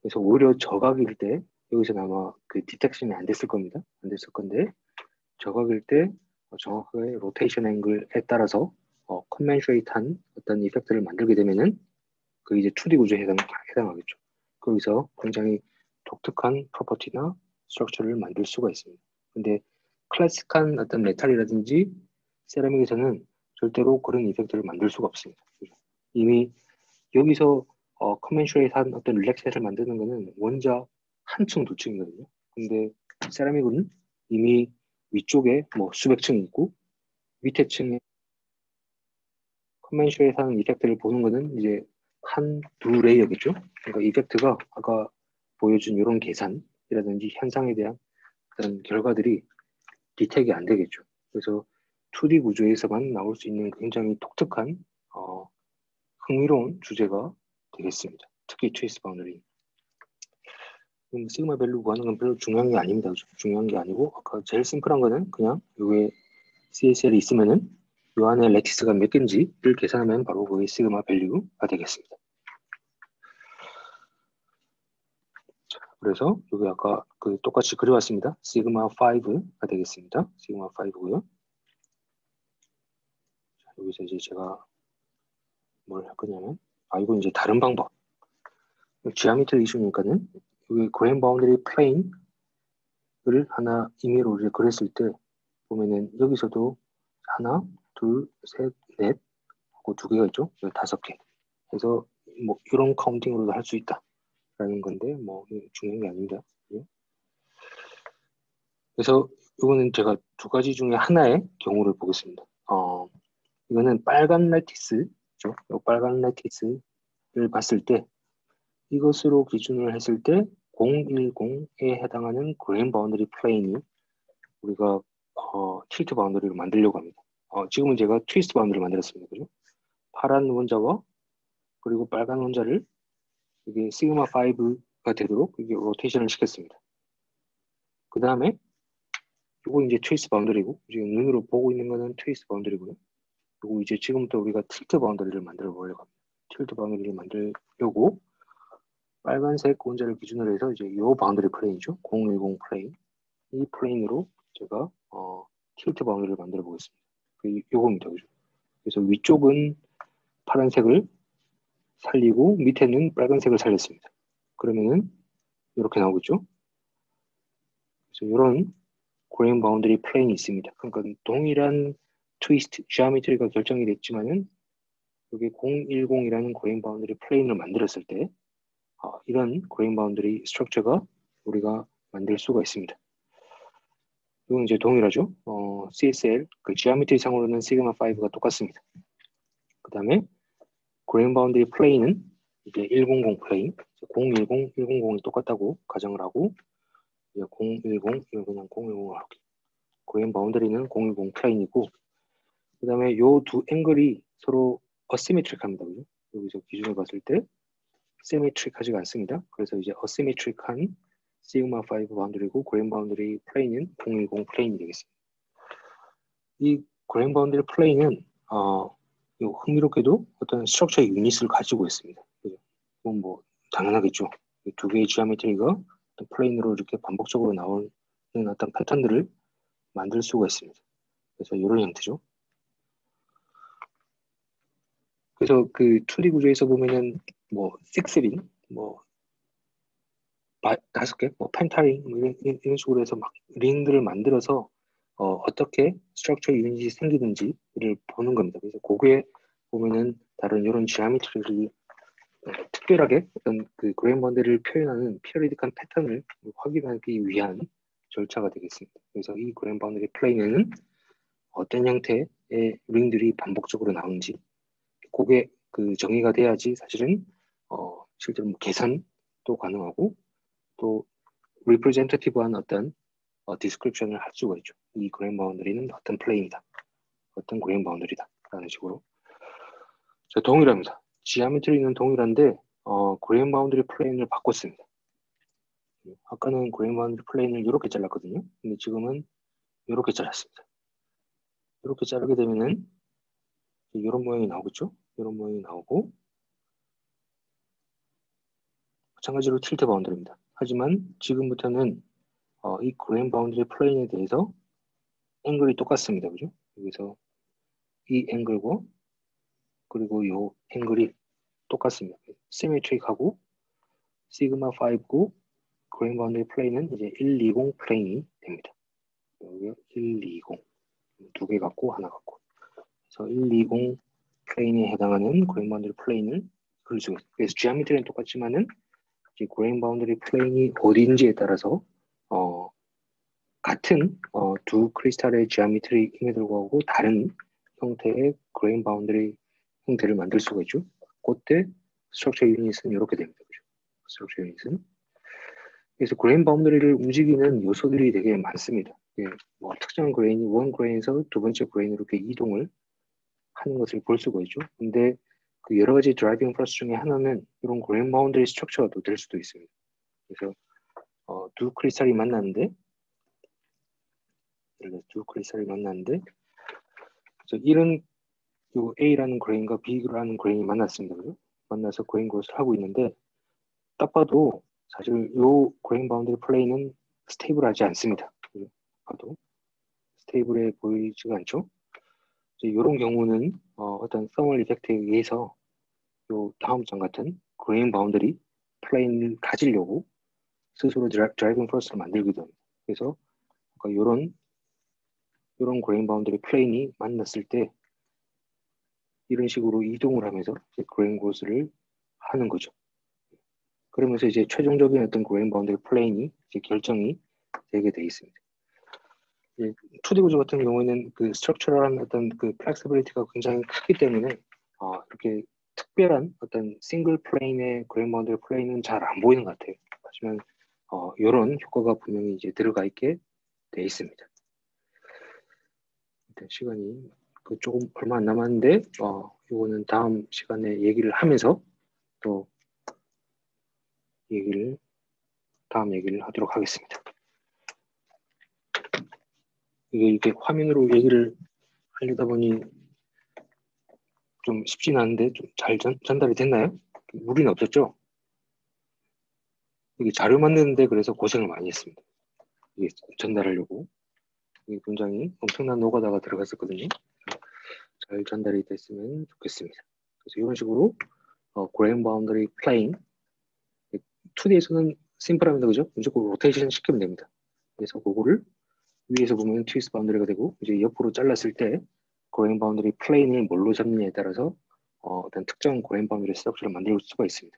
그래서 오히려 저각일 때 여기서는 아마 그 디텍션이 안 됐을 겁니다. 안 됐을 건데 저각일 때 정확하게 로테이션 앵글에 따라서 컨벤셔레이트한 어떤 이펙트를 만들게 되면은 그 이제 2D 구조에 해당하겠죠. 거기서 굉장히 독특한 프로퍼티나 스트럭처를 만들 수가 있습니다. 근데 클래식한 어떤 메탈이라든지 세라믹에서는 절대로 그런 이펙트를 만들 수가 없습니다. 이미 여기서 컨벤셔널한 어떤 릴렉셋을 만드는 거는 원자 한 층, 두 층이거든요. 근데 세라믹은 이미 위쪽에 뭐 수백 층이 있고 밑에 층에 컨벤셔널한 이펙트를 보는 거는 이제 한 두 레이어겠죠. 그러니까 이펙트가 아까 보여준 이런 계산이라든지 현상에 대한 그런 결과들이 디텍이 안 되겠죠. 그래서 2D 구조에서만 나올 수 있는 굉장히 독특한 흥미로운 주제가 되겠습니다. 특히 트위스트 바운더리. 시그마 밸류 구하는 건 별로 중요한 게 아닙니다. 그렇죠? 중요한 게 아니고 아까 제일 심플한 거는 그냥 여기에 CSL이 있으면은 이 안에 레티스가 몇 개인지를 계산하면 바로 그게 시그마 밸류가 되겠습니다. 자, 그래서 여기 아까 그 똑같이 그려왔습니다. 시그마 5가 되겠습니다. 시그마 5고요. 여기서 이제 제가 뭘 할 거냐면 이건 이제 다른 방법. 지오메트리 이슈니까는 여기 그레인 바운더리 플레인을 하나 임의로 이제 그렸을 때 보면은 여기서도 하나, 둘, 셋, 넷 하고 두 개가 있죠. 다섯 개. 그래서 뭐 이런 카운팅으로도 할 수 있다라는 건데 뭐 중요한 게 아닙니다. 그래서 이거는 제가 두 가지 중에 하나의 경우를 보겠습니다. 이거는 빨간 레티스죠. 이 빨간 레티스를 봤을 때 이것으로 기준을 했을 때 010에 해당하는 그레인 바운더리 플레인이 우리가 틸트 바운더리를 만들려고 합니다. 지금은 제가 트위스트 바운더리를 만들었습니다. 그죠? 파란 원자와 그리고 빨간 원자를 이게 시그마 5가 되도록 이게 로테이션을 시켰습니다. 그 다음에 이거 이제 트위스트 바운더리고 지금 눈으로 보고 있는 거는 트위스트 바운더리고요. 그리고 이제 지금부터 우리가 틸트 바운더리를 만들어 보려고 합니다. 틸트 바운더리를 만들려고 빨간색 원자를 기준으로 해서 이제 이 바운더리 플레인이죠. 010 플레인. 이 플레인으로 제가 틸트 바운더리를 만들어 보겠습니다. 요겁니다. 그죠? 그래서 위쪽은 파란색을 살리고 밑에는 빨간색을 살렸습니다. 그러면은 이렇게 나오겠죠? 그래서 이런 그레인 바운더리 플레인이 있습니다. 그러니까 동일한 트위스트, 지오메트리가 결정이 됐지만은 여기 010이라는 그레인 바운더리 플레인을 만들었을 때 이런 그레인 바운더리 스트럭처가 우리가 만들 수가 있습니다. 이건 이제 동일하죠. CSL, 그 지오메트리 상으로는 시그마 5가 똑같습니다. 그 다음에 그레인 바운더리 플레인은 이게 100 플레인, 010, 100이 똑같다고 가정을 하고 010, 이거 그냥 010을 할게요. 그레인 바운더리는 010 플레인이고 그 다음에 이 두 앵글이 서로 어시메트릭합니다. 그죠? 여기서 기준을 봤을 때 시메트릭하지가 않습니다. 그래서 이제 어시메트릭한 시그마 5 바운더리고 그레인 바운더리 플레인은 010 플레인이 되겠습니다. 이 그레인 바운더리 플레인은 흥미롭게도 어떤 스트럭처 유닛을 가지고 있습니다. 그건 뭐 당연하겠죠. 두 개의 지오메트리가 플레인으로 이렇게 반복적으로 나오는 어떤 패턴들을 만들 수가 있습니다. 그래서 이런 형태죠. 그래서 그 2D 구조에서 보면은 뭐 6링, 뭐 5개, 뭐 펜타링 이런 식으로 해서 막 링들을 만들어서 어떻게 스트럭처 유닛이 생기는지를 보는 겁니다. 그래서 그게 보면은 다른 이런 지오메트리를 특별하게 어떤 그 그레인 바운더리를 표현하는 피어리딕한 패턴을 확인하기 위한 절차가 되겠습니다. 그래서 이 그레인 바운더리 플레인에는 어떤 형태의 링들이 반복적으로 나오는지 그게 그 정의가 돼야지 사실은 실제로 뭐 계산도 가능하고 또 리프레젠테티브한 어떤 디스크립션을 할 수가 있죠. 이 그레인 바운더리는 어떤 플레인이다. 어떤 그레인 바운더리다 라는 식으로. 자, 동일합니다. 지오메트리는 동일한데 그레인 바운더리 플레인을 바꿨습니다. 아까는 그레인 바운더리 플레인을 이렇게 잘랐거든요. 근데 지금은 이렇게 잘랐습니다. 이렇게 자르게 되면은 이런 모양이 나오겠죠? 이런 모양이 나오고 마찬가지로 틸트 바운더리입니다. 하지만 지금부터는 이 그레인 바운더리 플레인에 대해서 앵글이 똑같습니다. 그죠? 여기서 이 앵글과 그리고 이 앵글이 똑같습니다. 시메트릭하고 시그마 5고 그레인 바운더리 플레인은 이제 120 플레인이 됩니다. 여기 120 두 개 갖고 하나 갖고 그래서 120 플레인에 해당하는 그레인 바운더리 플레인을 그릴 수가 있습니다. 그래서 지오메트리는 똑같지만은 그레인 바운더리 플레인이 어디인지에 따라서 같은 두 크리스탈의 지오메트리임에 불구하고 다른 형태의 그레인 바운더리 형태를 만들 수가 있죠. 그때 스트럭처 유닛은 이렇게 됩니다. 그죠? 스트럭처 유닛은 그래서 그레인 바운더리를 움직이는 요소들이 되게 많습니다. 뭐 특정한 그레인이 원 그레인에서 두 번째 그레인으로 이렇게 이동을 하는 것을 볼 수가 있죠. 근데 그 여러 가지 드라이빙 프로세스 중에 하나는 이런 그레인 바운더리 스트럭처도 될 수도 있습니다. 그래서 두 크리스탈이 만났는데 두 크리스탈이 만났는데 그래서 이런 요 A라는 그레인과 B라는 그레인이 만났습니다. 그죠? 만나서 그레인 그로스를 하고 있는데 딱 봐도 사실 요 그레인 바운더리 플레인은 스테이블하지 않습니다. 그죠? 봐도 스테이블해 보이지가 않죠. 이런 경우는 어떤 서멀 이펙트에 의해서 요 다음 장 같은 그레인 바운더리 플레인을 가지려고 스스로 드라이빙 프로세스를 만들기도 합니다. 그래서 이런 그레인 바운더리 플레인이 만났을 때 이런 식으로 이동을 하면서 그레인 그로스를 하는 거죠. 그러면서 이제 최종적인 어떤 그레인 바운더리 플레인이 이제 결정이 되게 돼 있습니다. 2D 구조 같은 경우에는 그 스트럭처럴한 어떤 그 플렉시빌리티가 굉장히 크기 때문에 이렇게 특별한 어떤 싱글 플레인의 그레인 바운더리 플레인은 잘 안 보이는 것 같아요. 하지만 이런 효과가 분명히 이제 들어가 있게 돼 있습니다. 일단 시간이 조금 얼마 안 남았는데 이거는 다음 시간에 얘기를 하면서 또 다음 얘기를 하도록 하겠습니다. 이게 이렇게 화면으로 얘기를 하려다 보니 좀 쉽진 않은데 좀 잘 전달이 됐나요? 무리는 없었죠? 이게 자료 만드는데 그래서 고생을 많이 했습니다. 이게 전달하려고 이게 굉장히 엄청난 노가다가 들어갔었거든요. 잘 전달이 됐으면 좋겠습니다. 그래서 이런 식으로 그레인 바운더리 플레인 2D에서는 심플합니다. 그죠? 무조건 로테이션 시키면 됩니다. 그래서 그거를 위에서 보면 트위스트 바운더리가 되고 이제 옆으로 잘랐을 때 그레인 바운더리 플레인을 뭘로 잡느냐에 따라서 어떤 특정 그레인 바운더리 스트럭처를 만들 수가 있습니다.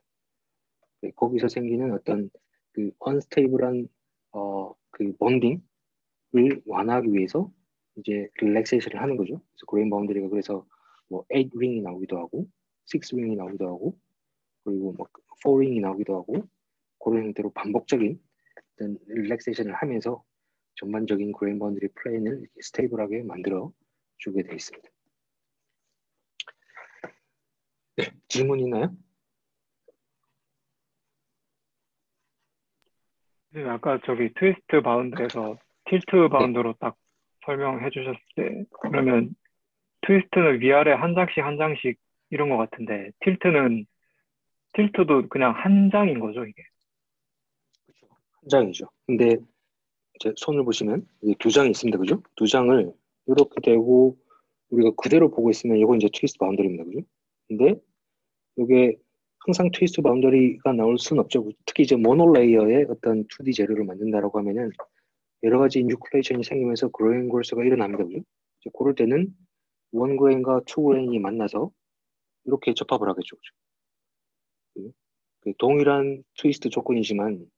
네, 거기서 생기는 어떤 그 언스테이블한 그 본딩을 완화하기 위해서 이제 릴렉세이션을 하는 거죠. 그래서 그레인 바운더리가 그래서 뭐 8링이 나오기도 하고 6링이 나오기도 하고 그리고 뭐 4링이 나오기도 하고 그런 형태로 반복적인 어떤 릴렉세이션을 하면서 전반적인 그레인 바운더리 플레인을 스테이블하게 만들어 주게 되어 있습니다. 네, 질문 있나요? 네, 아까 저기 트위스트 바운드에서 틸트 바운드로 딱 설명해 주셨을 때 그러면 트위스트는 위아래 한 장씩 이런 것 같은데 틸트도 그냥 한 장인 거죠, 이게? 그렇죠. 한 장이죠. 근데 제 손을 보시면 두 장이 있습니다. 그죠? 두 장을 이렇게 대고 우리가 그대로 보고 있으면 이거 이제 트위스트 바운더리입니다. 그죠? 근데 이게 항상 트위스트 바운더리가 나올 수는 없죠. 특히 이제 모노레이어의 어떤 2D 재료를 만든다라고 하면은 여러 가지 뉴클레이션이 생기면서 그레인 골스가 일어납니다. 그죠? 이제 그럴 때는 원 그레인과 투 그레인이 만나서 이렇게 접합을 하겠죠. 그죠? 그 동일한 트위스트 조건이지만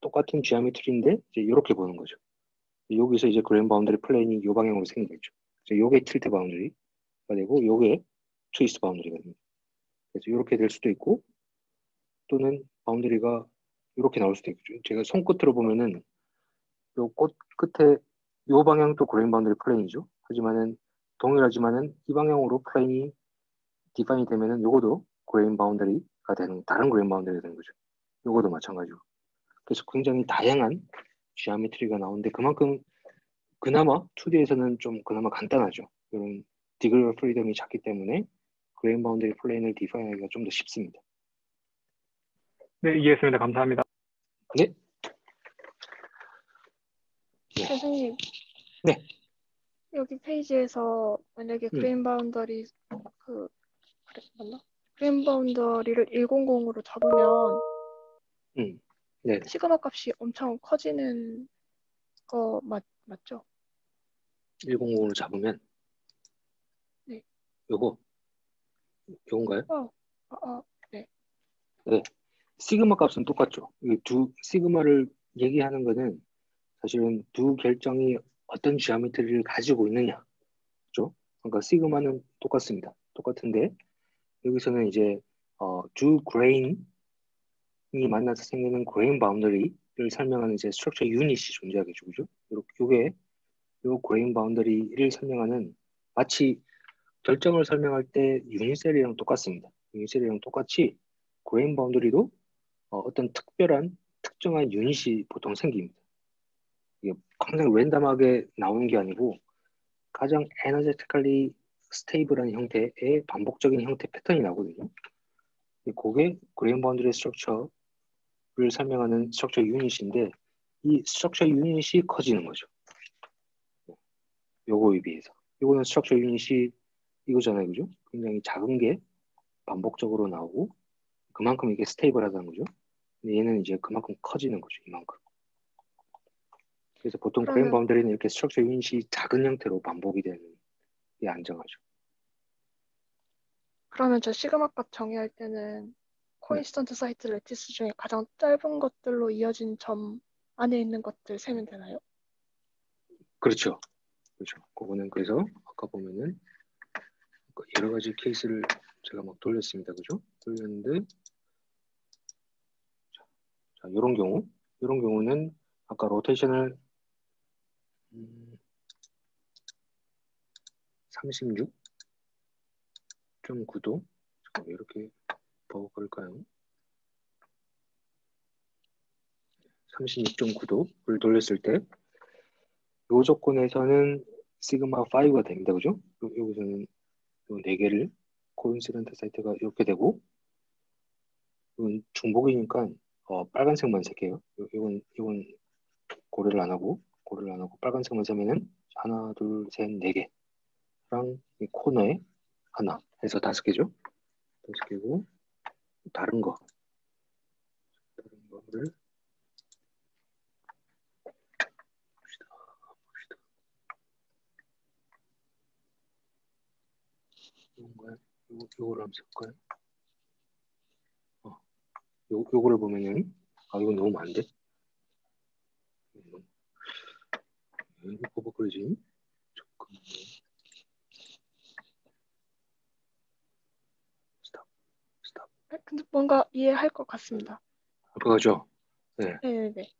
똑같은 지오메트리인데 이제 이렇게 보는 거죠. 여기서 이제 그레인 바운더리 플레인이 이 방향으로 생기겠죠. 요게 틸트 바운더리가 되고 요게 트위스트 바운더리가 됩니다. 그래서 이렇게 될 수도 있고 또는 바운더리가 이렇게 나올 수도 있죠. 제가 손끝으로 보면은 요 꽃 끝에 요 방향도 그레인 바운더리 플레인이죠. 하지만은 동일하지만은 이 방향으로 플레인이 디파인이 되면은 요거도 그레인 바운더리가 되는 다른 그레인 바운더리가 되는 거죠. 요거도 마찬가지고. 그래서 굉장히 다양한 지오메트리가 나오는데 그만큼 그나마 2D에서는 좀 그나마 간단하죠. 이런 디그리 오브 프리덤이 작기 때문에 그레인 바운더리 플레인을 디파인하기가 좀 더 쉽습니다. 네, 이해했습니다. 감사합니다. 네? 선생님. 네. 여기 페이지에서 만약에 그레인 바운더리 맞나? 그레인 바운더리를 100으로 잡으면 네. 시그마 값이 엄청 커지는 거 맞죠? 100으로 잡으면 네. 요건가요? 네. 네. 시그마 값은 똑같죠. 시그마를 얘기하는 거는 사실은 두 결정이 어떤 지오메트리를 가지고 있느냐. 그죠? 그러니까 시그마는 똑같습니다. 똑같은데 여기서는 이제 두 그레인이 만나서 생기는 그레인 바운더리를 설명하는 이제 스트럭처 유닛이 존재하겠죠. 그죠? 요게 요 그레인 바운더리를 설명하는 마치 결정을 설명할 때 유닛셀이랑 똑같습니다. 유닛셀이랑 똑같이 그레인 바운더리도 어떤 특정한 유닛이 보통 생깁니다. 이게 항상 랜덤하게 나오는 게 아니고 가장 에너제티컬리 스테이블한 형태의 반복적인 형태 패턴이 나오거든요. 그게 그레인 바운더리 스트럭처를 설명하는 스트럭처 유닛인데 이 스트럭처 유닛이 커지는 거죠. 요거에 비해서. 요거는 스트럭처 유닛이 이거잖아요. 그죠? 굉장히 작은 게 반복적으로 나오고 그만큼 이게 스테이블하다는 거죠. 근데 얘는 이제 그만큼 커지는 거죠. 이만큼. 그래서 보통 그레인 바운더리는 이렇게 스트럭처 유닛이 작은 형태로 반복이 되는 게 안정하죠. 그러면 저 시그마 값 정의할 때는 코인스턴트 사이트 레티스 중에 가장 짧은 것들로 이어진 점 안에 있는 것들 세면 되나요? 그렇죠. 그렇죠. 그거는 그래서 아까 보면은 여러 가지 케이스를 제가 막 돌렸습니다. 그죠? 돌렸는데 자, 이런 경우는 아까 로테이션을 36.9도 이렇게 버벅거릴까요? 36.9도를 돌렸을 때 이 조건에서는 시그마 5가 됩니다. 그죠? 여기서는 이 4개를 코인시던트 사이트가 이렇게 되고 이건 중복이니까 빨간색만 쓸게요. 이건 고려를 안 하고 빨간색만 세면은 하나, 둘, 셋, 4개랑 이 코너에 하나 해서 5개죠. 5개고 다른 거를 요거를 한번 써볼까요? 요거를 보면은 이건 너무 많은데? 이거 버벅거리지? 잠깐만요. 스탑. 근데 뭔가 이해할 것 같습니다. 그거죠? 네. 네네네.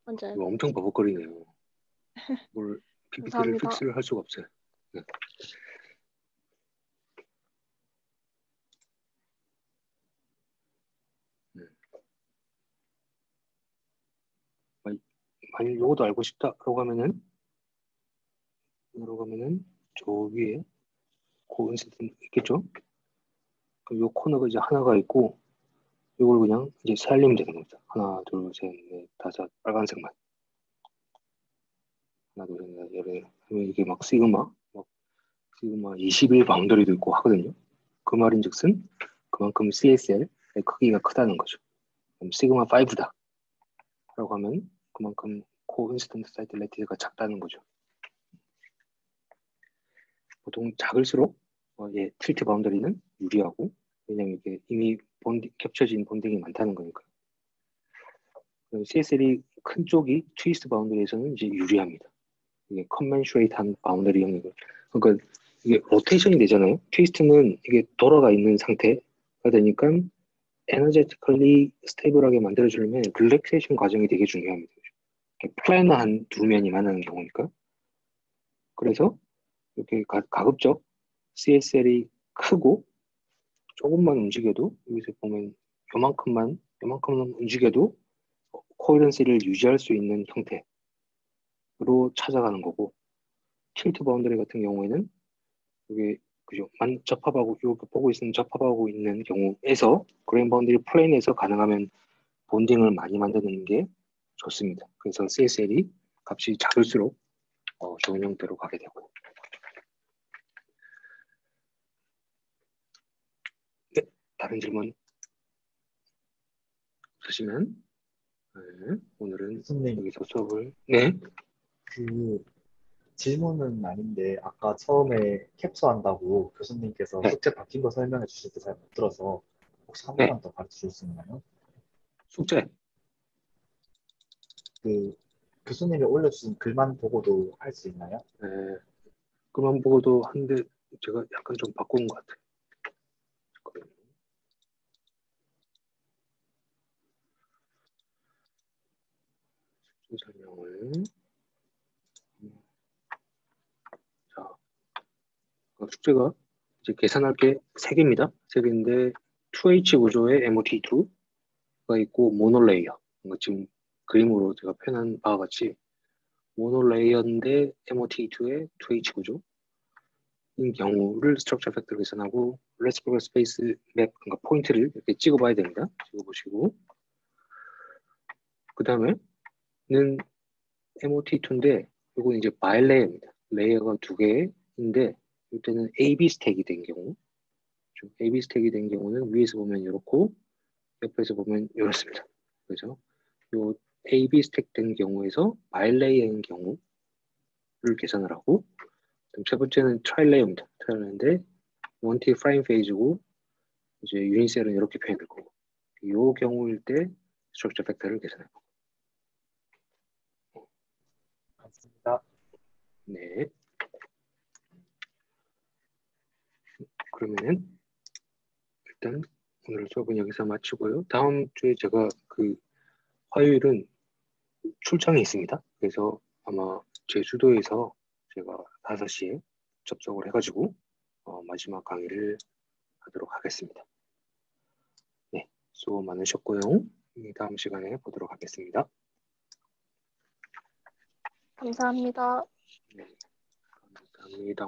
뭔지 이거 알고 엄청 버벅거리네요. 뭘 PPT를 감사합니다. 픽스를 할 수가 없어요. 네. 만약 요것도 알고 싶다라고 하면은 저 위에 코인시던트 있겠죠? 그럼 요 코너가 이제 하나가 있고 이걸 그냥 이제 살리면 되는 겁니다. 하나, 둘, 셋, 넷, 다섯, 빨간색만. 하나, 둘, 셋, 넷, 여덟. 그러면 이게 막 시그마 21 바운더리도 있고 하거든요. 그 말인즉슨 그만큼 CSL의 크기가 크다는 거죠. 그럼 시그마 5다 라고 하면 그만큼 코인시던트 사이트 레티스가 작다는 거죠. 보통 작을수록 틸트 바운더리는 유리하고 왜냐면 이게 이미 겹쳐진 본딩이 많다는 거니까. CSL이 큰 쪽이 트위스트 바운더리에서는 이제 유리합니다. 이게 컨벤슈레이트한 바운더리 영역을. 그러니까 이게 로테이션이 되잖아요. 트위스트는 이게 돌아가 있는 상태가 되니까 에너제티컬리 스테이블하게 만들어주려면 릴렉세이션 과정이 되게 중요합니다. 플래너한 두 면이 만나는 경우니까. 그래서 이렇게 가급적 CSL이 크고 조금만 움직여도 여기서 보면 요만큼만 움직여도 코헤런시를 유지할 수 있는 형태로 찾아가는 거고, 틸트 바운더리 같은 경우에는 이게 그죠? 접합하고 이렇게 보고 있는 접합하고 있는 경우에서 그레인 바운더리 플레인에서 가능하면 본딩을 많이 만드는 게 좋습니다. 그래서 CSL이 값이 작을수록 좋은 형태로 가게 되고. 네, 다른 질문 없으시면 네, 오늘은 교수님, 여기서 수업을 네, 그 질문은 아닌데 아까 처음에 캡처한다고 교수님께서 네, 숙제 바뀐 거 설명해 주실 때 잘 못 들어서 혹시 한 네, 번만 더 가르쳐 줄 수 있나요? 숙제. 그 교수님이 올려주신 글만 보고도 할 수 있나요? 네, 그만 보고도 한데 제가 약간 좀 바꾼 것 같아요. 숙제 설명을 자, 숙제가 이제 계산할 게 3개입니다. 3개인데 2H 구조의 MOT2가 있고 모노레이어. 지금 그림으로 제가 표현한 바와 같이 모노레이어인데 MOT2의 2H 구조인 경우를 스트럭처 팩터로 계산하고 레시피컬 스페이스 맵, 그러니까 포인트를 이렇게 찍어봐야 됩니다. 찍어보시고 그 다음에는 MOT2인데 이건 이제 바일 레이어입니다. 레이어가 2개인데 이때는 AB 스택이 된 경우, AB 스택이 된 경우는 위에서 보면 이렇고 옆에서 보면 이렇습니다. 그래서 요 AB 스택 된 경우에서 바일 레이어인 경우를 계산을 하고, 세 번째는 트라일 레이어입니다. 트라일인데 원티 프라임 페이지고 이제 유닛셀은 이렇게 표현될 거고, 이 경우일 때 스트럭처 팩터를 계산할 거고. 감사합니다. 네. 그러면은 일단 오늘 수업은 여기서 마치고요. 다음 주에 제가 그 화요일은 출장이 있습니다. 그래서 아마 제주도에서 제가 5시에 접속을 해가지고 마지막 강의를 하도록 하겠습니다. 네, 수고 많으셨고요. 다음 시간에 보도록 하겠습니다. 감사합니다. 네, 감사합니다.